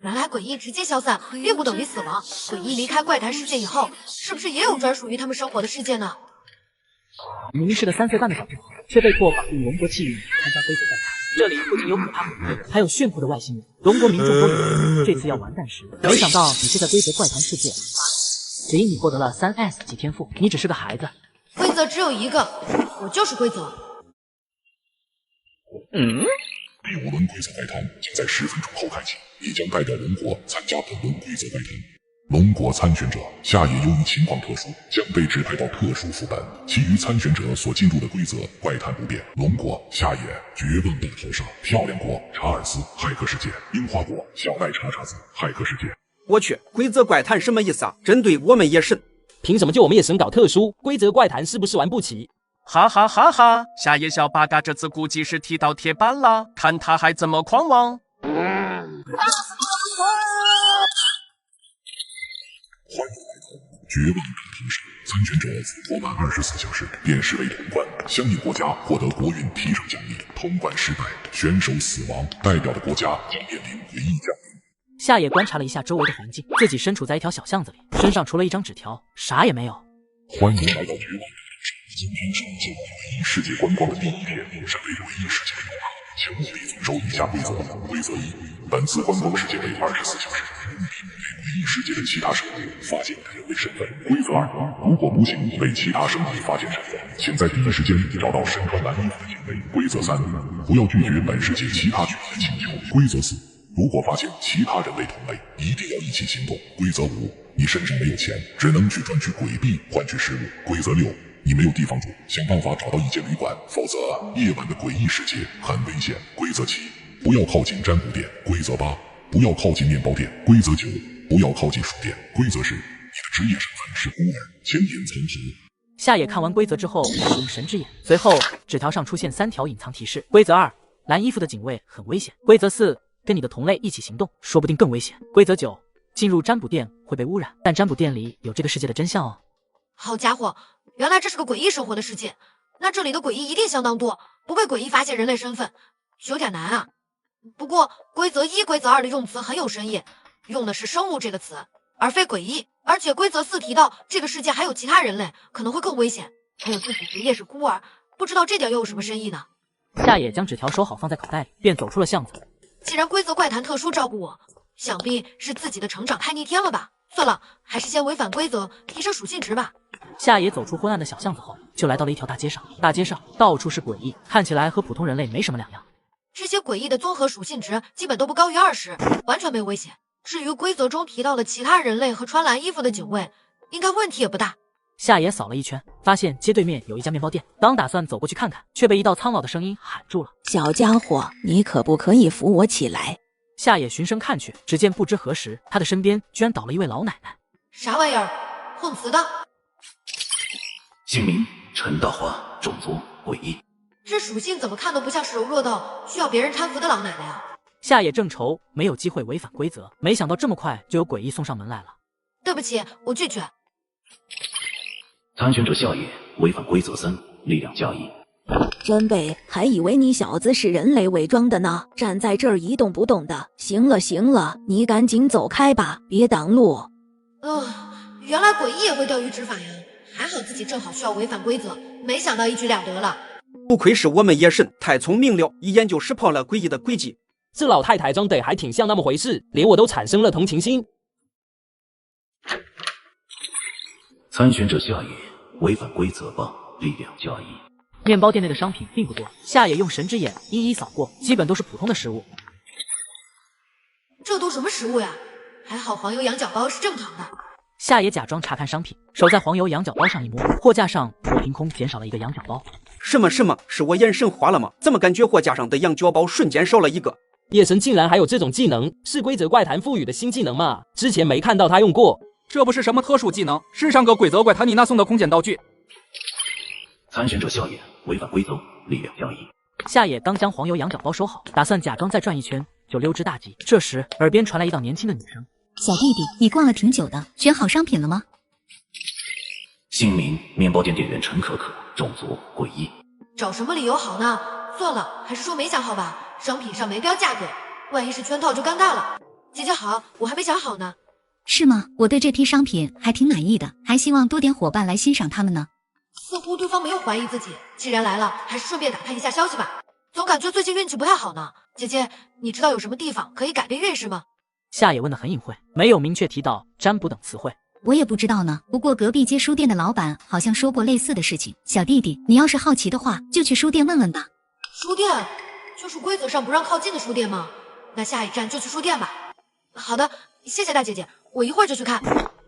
C: 原来诡异直接消散，并不等于死亡。诡异离开怪谈世界以后，是不是也有专属于他们生活的世界呢？
A: 明明是个3岁半的小朋友，却被迫绑定龙国气运参加规则怪谈。这里不仅有可怕恐怖，还有炫酷的外星人。龙国民众都以为这次要完蛋时，没想到你却在规则怪谈世界。只因你获得了3S 级天赋，你只是个孩子。
C: 规则只有一个，我就是规则。
J: 第5轮规则怪谈将在10分钟后开启，你将代表龙国参加本轮规则怪谈。龙国参选者夏野由于情况特殊，将被指派到特殊副本，其余参选者所进入的规则怪谈不变。龙国夏野绝望大逃杀，漂亮国查尔斯骇客世界，樱花国小奈查查子骇客世界。
D: 我去，规则怪谈什么意思啊？针对我们野神？
K: 凭什么就我们野神搞特殊？规则怪谈是不是玩不起？
G: 哈哈哈哈！夏野小八嘎这次估计是踢到铁板了，看他还怎么狂妄！
J: 欢迎来到绝望大逃杀，参选者活满24小时便视为通关，相应国家获得国运提升奖励，通关失败选手死亡，代表的国家将面临诡异奖励。
A: 夏野观察了一下周围的环境，自己身处在一条小巷子里，身上除了一张纸条，啥也没有。
J: 欢迎来到绝望大逃杀，今天是进入诡异世界观光的第1天，身为诡异世界的游客，请务必遵守以下规则。规则1：本次观光时间为24小时，务必不对诡异世界的其他生物发现人类身份。规则2：如果不幸为其他生物发现身份，请在第一时间找到身穿蓝衣服的警卫。规则3：不要拒绝本世界其他居民的请求。规则4：如果发现其他人类同类，一定要一起行动。规则5：你身上没有钱，只能去赚取鬼币换取食物。规则6：你没有地方住，想办法找到一间旅馆，否则夜晚的诡异世界很危险。规则7：不要靠近占卜店。规则8：不要靠近面包店。规则9：不要靠近书店。规则10：你的职业身份是孤儿，千年残荷。
A: 夏野看完规则之后使用神之眼，随后纸条上出现3条隐藏提示。规则2：蓝衣服的警卫很危险。规则4：跟你的同类一起行动，说不定更危险。规则9：进入占卜店会被污染，但占卜店里有这个世界的真相哦。
C: 好家伙，原来这是个诡异生活的世界。那这里的诡异一定相当多，不被诡异发现人类身份，有点难啊。不过规则1、规则2的用词很有深意，用的是生物这个词，而非诡异。而且规则4提到这个世界还有其他人类，可能会更危险。还有自己爷爷是孤儿，不知道这点又有什么深意呢？
A: 夏野将纸条收好放在口袋里，便走出了巷子。
C: 既然规则怪谈特殊照顾我，想必是自己的成长太逆天了吧？算了，还是先违反规则，提升属性值吧。
A: 夏野走出昏暗的小巷子后，就来到了一条大街上。大街上到处是诡异，看起来和普通人类没什么两样。
C: 这些诡异的综合属性值基本都不高于20，完全没危险。至于规则中提到了其他人类和穿蓝衣服的警卫，应该问题也不大。
A: 夏野扫了一圈，发现街对面有一家面包店，刚打算走过去看看，却被一道苍老的声音喊住了：“
E: 小家伙，你可不可以扶我起来？”
A: 夏野循声看去，只见不知何时，他的身边居然倒了一位老奶奶。
C: 啥玩意儿？碰瓷的？
B: 姓名陈大花，种族诡异。
C: 这属性怎么看都不像是柔弱到需要别人搀扶的老奶奶啊！
A: 夏野正愁没有机会违反规则，没想到这么快就有诡异送上门来了。
C: 对不起，我拒绝。
B: 参选者夏野违反规则3，力量+1。
E: 真背，还以为你小子是人类伪装的呢，站在这儿一动不动的。行了行了，你赶紧走开吧，别挡路。
C: 原来诡异也会钓鱼执法呀！还好自己正好需要违反规则，没想到一举两得了。
D: 不愧是我们野神，太聪明了，一眼就识破了诡异的诡计。
K: 这老太太装得还挺像那么回事，连我都产生了同情心。
B: 参选者夏野违反规则8，力量+1。
A: 面包店内的商品并不多，夏野用神之眼一一扫过，基本都是普通的食物。
C: 这都什么食物呀？还好黄油羊角包是正常的。
A: 夏野假装查看商品，手在黄油羊角包上一摸，货架上凭空减少了一个羊角包。
D: 什么？是我眼神花了吗？怎么感觉货架上的羊角包瞬间少了一个？
K: 夜神竟然还有这种技能，是规则怪谈赋予的新技能吗？之前没看到他用过。
H: 这不是什么特殊技能，是上个规则怪谈妮娜送的空间道具。
B: 参选者夏野违反规则，力量+1。
A: 夏野刚将黄油羊角包收好，打算假装再转一圈就溜之大吉。这时耳边传来一道年轻的女声：“
R: 小弟弟，你逛了挺久的，选好商品了吗？”
B: 姓名面包店店员陈可可，种族诡异。
C: 找什么理由好呢？算了，还是说没想好吧。商品上没标价格，万一是圈套就尴尬了。姐姐好，我还没想好呢。
R: 是吗？我对这批商品还挺满意的，还希望多点伙伴来欣赏他们呢。
C: 似乎对方没有怀疑自己，既然来了，还是顺便打探一下消息吧。总感觉最近运气不太好呢。姐姐，你知道有什么地方可以改变运势吗？
A: 夏野问得很隐晦，没有明确提到占卜等词汇。
R: 我也不知道呢，不过隔壁街书店的老板好像说过类似的事情。小弟弟，你要是好奇的话，就去书店问问吧。
C: 书店？就是规则上不让靠近的书店吗？那下一站就去书店吧。好的，谢谢大姐姐，我一会儿就去看。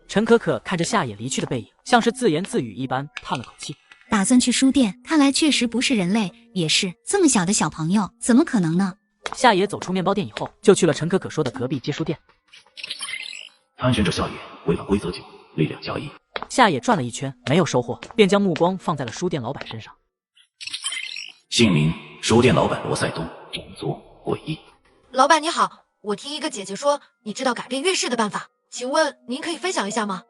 A: 陈可可看着夏野离去的背影，像是自言自语一般叹了口气。
R: 打算去书店，看来确实不是人类，也是这么小的小朋友，怎么可能呢？
A: 夏野走出面包店以后，就去了陈可可说的隔壁街书店。
B: 参选者夏野违反规则9，力量+1。
A: 夏野转了一圈，没有收获，便将目光放在了书店老板身上。
B: 姓名书店老板罗塞东，种族诡异。
C: 老板你好，我听一个姐姐说你知道改变运势的办法，请问您可以分享一下吗？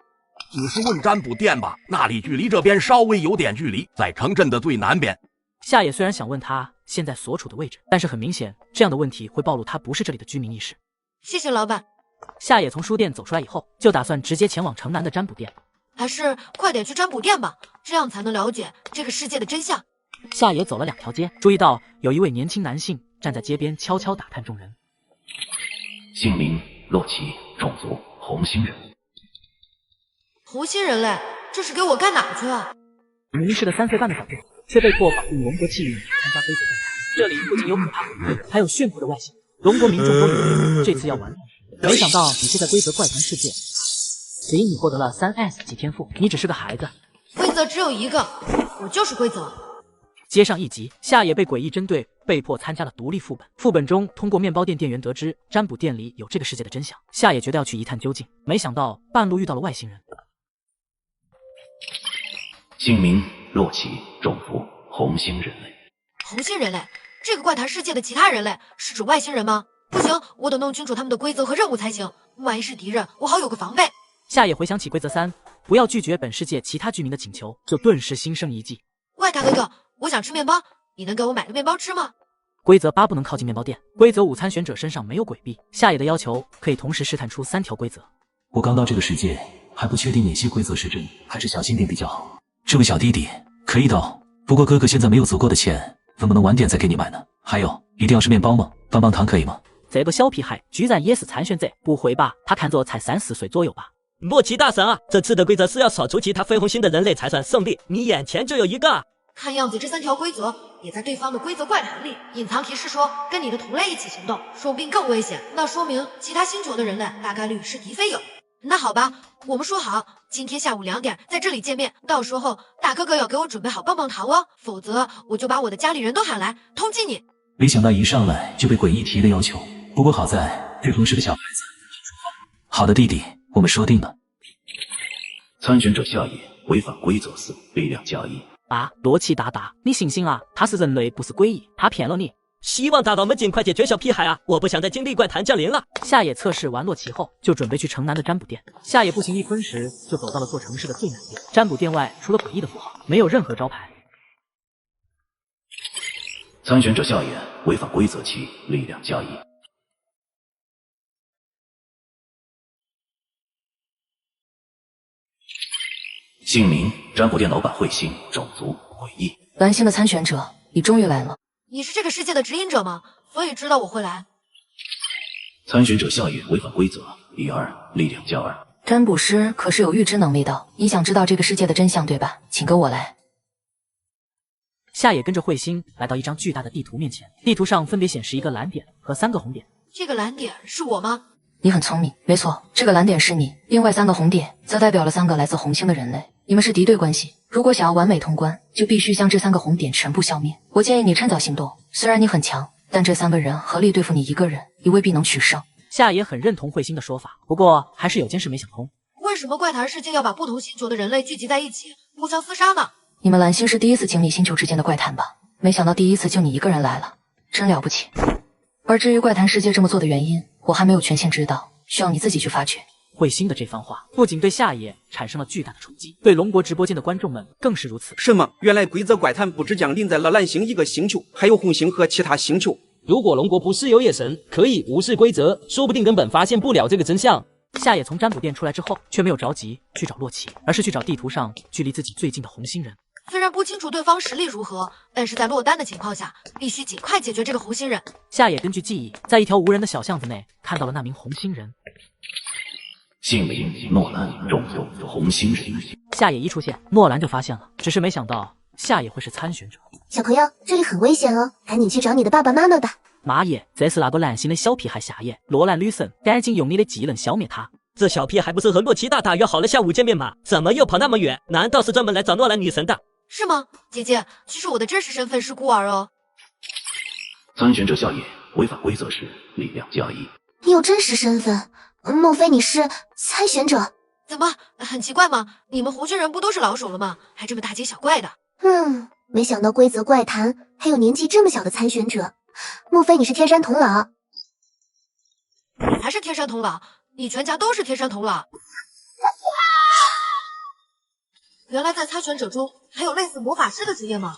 I: 你是问占卜店吧？那里距离这边稍微有点距离，在城镇的最南边。
A: 夏野虽然想问他现在所处的位置，但是很明显，这样的问题会暴露他不是这里的居民意识。
C: 谢谢老板。
A: 夏野从书店走出来以后，就打算直接前往城南的占卜店。
C: 还是快点去占卜店吧，这样才能了解这个世界的真相。
A: 夏野走了2条街，注意到有一位年轻男性站在街边悄悄打探众人。
B: 姓名洛奇，种族红星人。
C: 红星人类，这是给我干哪去啊？
A: 明明是个3岁半的小弟，却被迫绑定龙国气运参加规则怪谈。这里不仅有可怕鬼怪，还有炫酷的外形。龙国民众都以为这次要完蛋，没想到你却在规则怪谈世界，只因你获得了3S 级天赋，你只是个孩子。
C: 规则只有一个，我就是规则。
A: 接上一集，夏野被诡异针对，被迫参加了独立副本。副本中，通过面包店店员得知占卜店里有这个世界的真相。夏野觉得要去一探究竟，没想到半路遇到了外星人。
B: 姓名洛奇，种族红星人类。
C: 红星人类，这个怪谈世界的其他人类是指外星人吗？不行，我得弄清楚他们的规则和任务才行。万一是敌人，我好有个防备。
A: 夏野回想起规则3，不要拒绝本世界其他居民的请求，就顿时心生一计。
C: 怪大哥哥，我想吃面包，你能给我买个面包吃吗？
A: 规则8不能靠近面包店。规则5参选者身上没有鬼币，夏野的要求可以同时试探出3条规则。
B: 我刚到这个世界，还不确定哪些规则是真，还是小心点比较好。这位小弟弟，可以的，不过哥哥现在没有足够的钱，能不能晚点再给你买呢？还有，一定要是面包吗？棒棒糖可以吗？
A: 这个小屁孩居然也是参选者，不会吧？他看着才3、4岁左右吧？
K: 莫奇大神啊，这次的规则是要扫除其他绯红星的人类才算胜利，你眼前就有一个。
C: 看样子这3条规则也在对方的规则怪谈里。隐藏提示说，跟你的同类一起行动，说不定更危险。那说明其他星球的人类大概率是敌非友。那好吧，我们说好，今天下午2点在这里见面。到时候大哥哥要给我准备好棒棒糖哦，否则我就把我的家里人都喊来通缉你。
B: 没想到一上来就被诡异提了要求，不过好在对方是个小孩子。好的，弟弟，我们说定了。参选者夏野违反规则4，力量加1。
A: 啊，罗奇大大，你醒醒啊！他是人类，不是诡异，他骗了你。
K: 希望大佬们尽快解决小屁孩啊！我不想再经历怪谈降临了。
A: 夏野测试完洛奇后，就准备去城南的占卜店。夏野步行1分时，就走到了座城市的最南边。占卜店外除了诡异的符号，没有任何招牌。
B: 参选者夏野违反规则7，力量加1。姓名：占卜店老板彗星，种族：诡异。
S: 蓝星的参选者，你终于来了。
C: 你是这个世界的指引者吗？所以知道我会来。
B: 参选者夏野违反规则1、2，力量加2。
S: 占卜师可是有预知能力的，你想知道这个世界的真相对吧？请跟我来。
A: 夏野跟着彗星来到一张巨大的地图面前，地图上分别显示一个蓝点和3个红点。
C: 这个蓝点是我吗？
S: 你很聪明，没错，这个蓝点是你，另外3个红点则代表了3个来自红星的人类，你们是敌对关系。如果想要完美通关，就必须将这3个红点全部消灭。我建议你趁早行动，虽然你很强，但这3个人合力对付你一个人，你未必能取胜。
A: 夏野很认同彗星的说法，不过还是有件事没想通。
C: 为什么怪谈世界要把不同星球的人类聚集在一起，互相厮杀呢？
S: 你们蓝星是第一次经历星球之间的怪谈吧？没想到第一次就你一个人来了，真了不起。而至于怪谈世界这么做的原因，我还没有全线知道，需要你自己去发掘。
A: 彗星的这番话不仅对夏野产生了巨大的冲击，对龙国直播间的观众们更是如此。
D: 什么？原来规则怪谈不只降临在了蓝星一个星球，还有红星和其他星球。
K: 如果龙国不是有野神，可以无视规则，说不定根本发现不了这个真相。
A: 夏野从占卜店出来之后，却没有着急去找洛奇，而是去找地图上距离自己最近的红星人。
C: 虽然不清楚对方实力如何，但是在落单的情况下，必须尽快解决这个红星人。
A: 夏野根据记忆，在一条无人的小巷子内看到了那名红星人。
B: 姓名：诺兰，种族：红星人。
A: 夏野一出现，诺兰就发现了，只是没想到夏野会是参选者。
P: 小朋友，这里很危险哦，赶紧去找你的爸爸妈妈吧。
A: 妈耶，这是那个蓝星的小屁孩夏野，诺兰女神，赶紧用你的技能消灭他。
K: 这小屁还不是和洛奇大大约好了下午见面吗？怎么又跑那么远？难道是专门来找诺兰女神的？
C: 是吗？姐姐，其实我的真实身份是孤儿哦。
B: 参选者夏野违反规则时，力量加1。
P: 你有真实身份？莫非你是参选者？
C: 怎么，很奇怪吗？你们红军人不都是老手了吗？还这么大惊小怪的。
P: 没想到规则怪谈还有年纪这么小的参选者。莫非你是天山童姥？
C: 你才是天山童姥，你全家都是天山童姥。原来在参选者中还有类似魔法师的职业吗？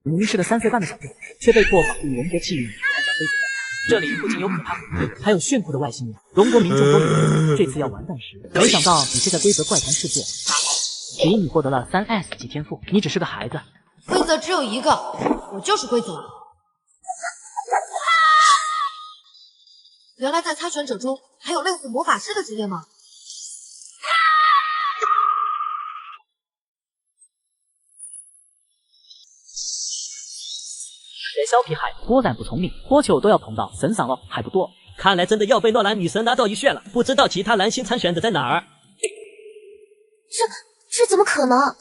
A: 明明是个3岁半的小屁孩，却被迫绑定龙国气运参加规则怪谈。这里不仅有可怕恐惧，还有炫酷的外星人。龙国民众都以为这次要完蛋时，没想到你却在规则怪谈世界只因你获得了3S 级天赋，你只是个孩子。
C: 规则只有一个，我就是规则。原来在参选者中还有类似魔法师的职业吗？
A: 这小屁孩果然不聪明，火球都要碰到身上了还不躲。
K: 看来真的要被诺兰女神拿到一血了，不知道其他蓝星参选者在哪儿。
P: 这怎么可能？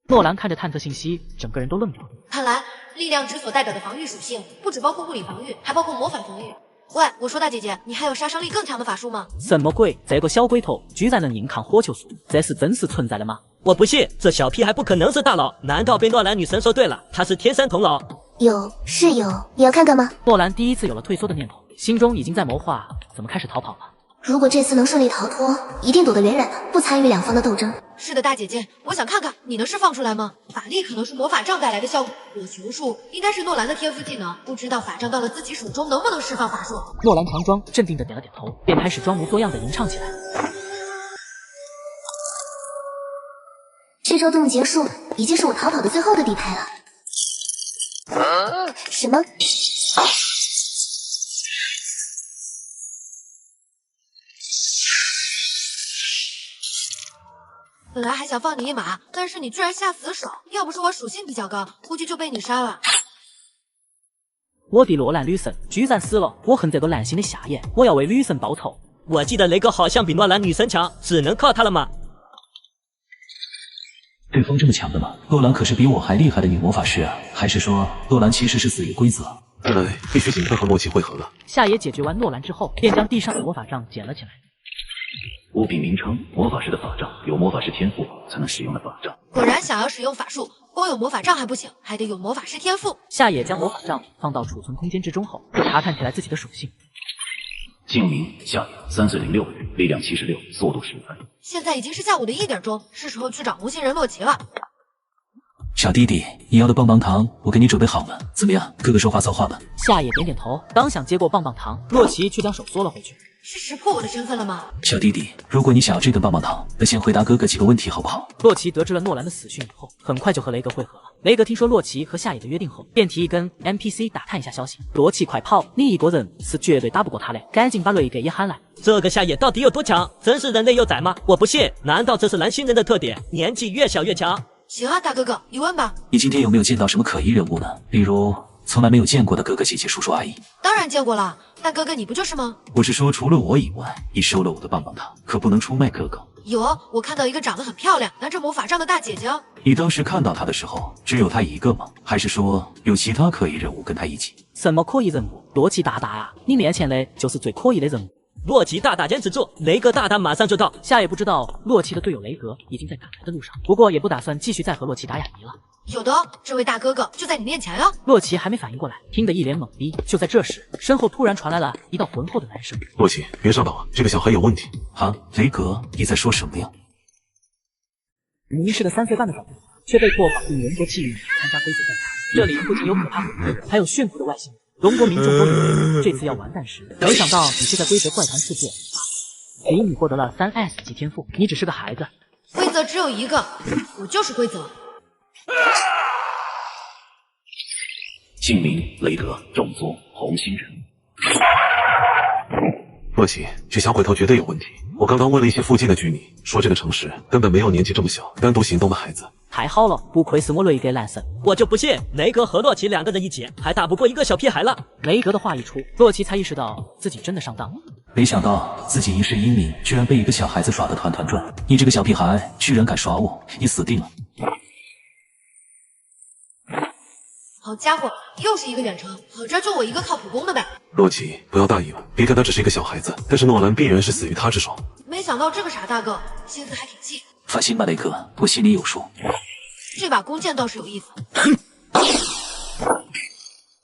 A: 诺兰看着探测信息，整个人都愣住了。
C: 看来力量值所代表的防御属性不只包括物理防御，还包括魔法防御。喂，我说大姐姐，你还有杀伤力更强的法术吗？
A: 什么鬼？这个小龟头居然能硬抗火球术，这是真实存在的吗？
K: 我不信，这小屁孩不可能是大佬，难道被诺兰女神说对了，他是天山童姥？
P: 是有，你要看看吗？
A: 诺兰第一次有了退缩的念头，心中已经在谋划怎么开始逃跑了。
P: 如果这次能顺利逃脱，一定躲得远远的，不参与两方的斗争。
C: 是的，大姐姐，我想看看你能释放出来吗？法力可能是魔法杖带来的效果，我球术应该是诺兰的天赋技能，不知道法杖到了自己手中能不能释放法术。
A: 诺兰强装镇定的点了点头，便开始装模作样的吟唱起来。
P: 这周动物结束，已经是我逃跑的最后的底牌了。什么？
C: 本来还想放你一马，但是你居然下死手，要不是我属性比较高，估计就被你杀了。
A: 我的罗兰女神居然死了！我恨这个蓝心的夏野，我要为女神报仇。
K: 我记得雷哥好像比诺兰女神强，只能靠他了吗？
B: 对方这么强的吗？洛兰可是比我还厉害的女魔法师啊！还是说洛兰其实是死于规则？
L: 看来必须尽快和洛奇会合了。
A: 夏野解决完诺兰之后，便将地上的魔法杖捡了起来。
B: 物品名称：魔法师的法杖，有魔法师天赋才能使用的法杖。
C: 果然，想要使用法术，光有魔法杖还不行，还得有魔法师天赋。
A: 夏野将魔法杖放到储存空间之中后，查看起来自己的属性。
B: 姓名：夏野，3岁0.6个月，力量76，速度10分。
C: 现在已经是下午的1点钟，是时候去找无心人洛奇了。
B: 小弟弟，你要的棒棒糖我给你准备好了，怎么样？哥哥说话算话吧。
A: 夏野点点头，刚想接过棒棒糖，洛奇却将手缩了回去。
C: 是识破我的身份了吗？
B: 小弟弟，如果你想要这顿棒棒糖，那先回答哥哥几个问题好不好？
A: 洛奇得知了诺兰的死讯以后，很快就和雷格会合了。雷格听说洛奇和夏野的约定后，便提议跟 NPC 打探一下消息。洛奇快跑，你一个人是绝对打不过他的，赶紧把雷格也喊来。
K: 这个夏野到底有多强？真是人类幼崽吗？我不信，难道这是蓝星人的特点？年纪越小越强？
C: 行啊，大哥哥，你问吧。
B: 你今天有没有见到什么可疑人物呢？例如从来没有见过的哥哥姐姐叔叔阿姨。
C: 当然见过了，大哥哥你不就是吗？
B: 我是说除了我以外，你收了我的棒棒糖，可不能出卖哥哥。
C: 有，我看到一个长得很漂亮，拿着魔法杖的大姐姐。
B: 你当时看到她的时候，只有她一个吗？还是说有其他可疑人物跟她一起？
A: 什么可疑人物？洛奇大大啊！你面前的就是最可疑的人物。
K: 洛奇大大坚持住，雷格大大马上就到。
A: 夏野不知道洛奇的队友雷格已经在赶来的路上，不过也不打算继续再和洛奇打哑谜了。
C: 有的，这位大哥哥就在你面前啊！
A: 洛奇还没反应过来，听得一脸懵逼。就在这时，身后突然传来了一道浑厚的男声：“
L: 洛奇，别上当啊，这个小孩有问题。”
B: 啊，雷格，你在说什么呀？
A: 迷失的3岁半的小弟却被迫绑定龙国气运参加规则赛谈。这里不仅有可怕恐怖，还有炫酷的外形。龙国民众都以为这次要完蛋时，没想到你却在规则怪谈世界。只因你获得了3S 级天赋，你只是个孩子。
C: 规则只有一个，我就是规则。
B: 姓名：雷德，种族：红心人。
L: 洛奇，这小鬼头绝对有问题。我刚刚问了一些附近的居民，说这个城市根本没有年纪这么小单独行动的孩子。
A: 太好了，不愧是我雷格男神。
K: 我就不信雷格和洛奇2个人一起还打不过一个小屁孩了。
A: 雷格的话一出，洛奇才意识到自己真的上当了。
B: 没想到自己一世英名，居然被一个小孩子耍得团团转。你这个小屁孩，居然敢耍我，你死定了！
C: 好家伙，又是一个远程，好这就我一个靠谱攻的呗。
L: 洛奇，不要大意了，别看他只是一个小孩子，但是诺兰必然是死于他之手。
C: 没想到这个傻大个心思还挺细。
B: 放心吧，雷哥，我心里有数。
C: 这把弓箭倒是有意思，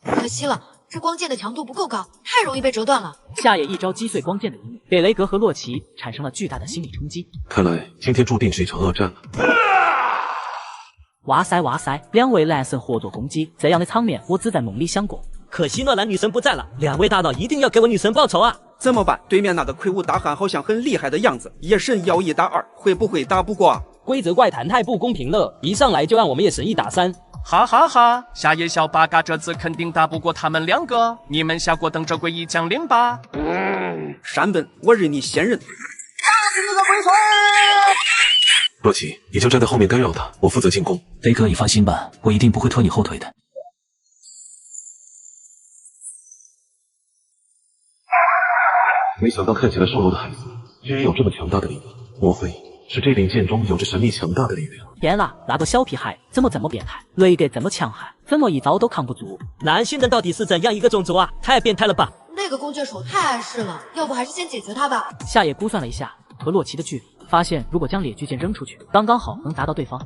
C: 可惜了，这光剑的强度不够高，太容易被折断了。
A: 夏野一招击碎光剑的一幕，给雷格和洛奇产生了巨大的心理冲击。
L: 看来今天注定是一场恶战了。
A: 哇塞哇塞，2位男神合作攻击，这样的场面我只在梦里想过。
K: 可惜诺兰女神不在了，2位大佬一定要给我女神报仇啊！
D: 怎么办？对面那个魁梧大汉好像很厉害的样子，夜神要1打2，会不会打不过啊？
K: 规则怪谈太不公平了，一上来就让我们夜神1打3。
G: 哈哈哈！夏野小八嘎这次肯定打不过他们2个，你们下锅等着诡异降临吧！
D: 山本，我认你先人。
M: 杀死那个鬼魂！
L: 洛奇，你就站在后面干扰他，我负责进攻。
B: 雷哥，你放心吧，我一定不会拖你后腿的。
L: 没想到看起来瘦弱的孩子，居然有这么强大的力量，莫非是这柄剑中有着神秘强大的力量？
A: 天啦，那个小屁孩怎么这么变态？雷格这么强悍，怎么一招都扛不住？
K: 蓝星人到底是怎样一个种族啊？太变态了吧！
C: 那个弓箭手太碍事了，要不还是先解决他吧。
A: 夏野估算了一下和洛奇的距离，发现如果将猎巨剑扔出去，刚刚好能打到对方。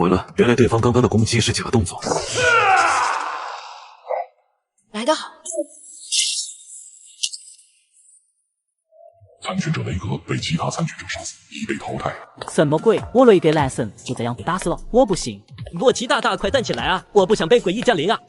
L: 完了，原来对方刚刚的攻击是假动作。
C: 来得好。
J: 参选者雷格被其他参选者杀死，已被淘汰。
A: 什么鬼？我雷格蓝神就这样被打死了，我不信。
N: 洛奇大大，快站起来啊！我不想被诡异降临啊！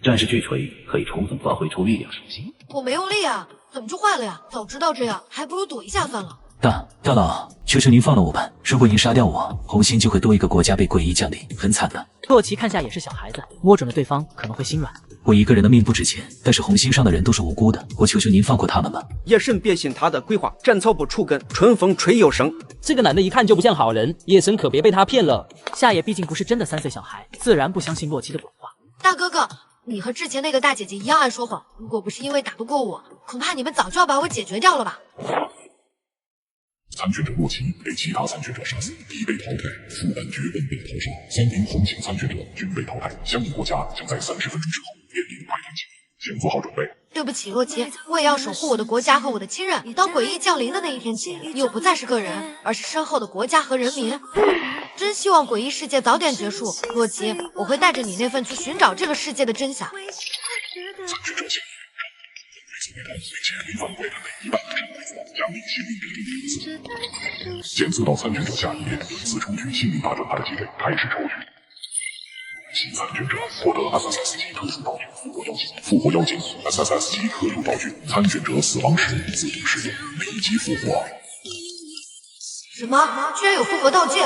B: 战士巨锤可以充分发挥出力量属性。
C: 我没用力啊，怎么就坏了呀？早知道这样，还不如躲一下算了。
B: 大佬，求求您放了我吧！如果您杀掉我，红星就会多一个国家被诡异降临，很惨的。
A: 洛奇看下也是小孩子，摸准了对方可能会心软。
B: 我一个人的命不值钱，但是红星上的人都是无辜的，我求求您放过他们吧。
D: 叶神别信他的鬼话，斩草不除根，春风吹又生。
K: 这个男的一看就不像好人，叶神可别被他骗了。
A: 夏野毕竟不是真的3岁小孩，自然不相信洛奇的鬼话。
C: 大哥哥，你和之前那个大姐姐一样爱说谎，如果不是因为打不过我，恐怕你们早就要把我解决掉了吧。
J: 参选者洛奇被其他参选者杀死，已被淘汰。副本绝本被淘杀，3名红星参选者均被淘汰。相应国家将在30分钟之后面临快团清理，请做好准备。
C: 对不起，洛奇，我也要守护我的国家和我的亲人。当诡异降临的那一天起，你又不再是个人，而是身后的国家和人民。真希望诡异世界早点结束，洛奇，我会带着你那份去寻找这个世界的真相。
J: 参选者建议随前违反怪谈的1半以上规则，奖励心灵者正3次。检测到参选者下一页，自抽取心灵大转盘的机会开始抽取。新参选者获得 SSS 级特殊道具复活妖精，复活妖精 SSS 级特殊道具，参选者死亡时自动使用，立即复活。
C: 什么？居然有复活道具？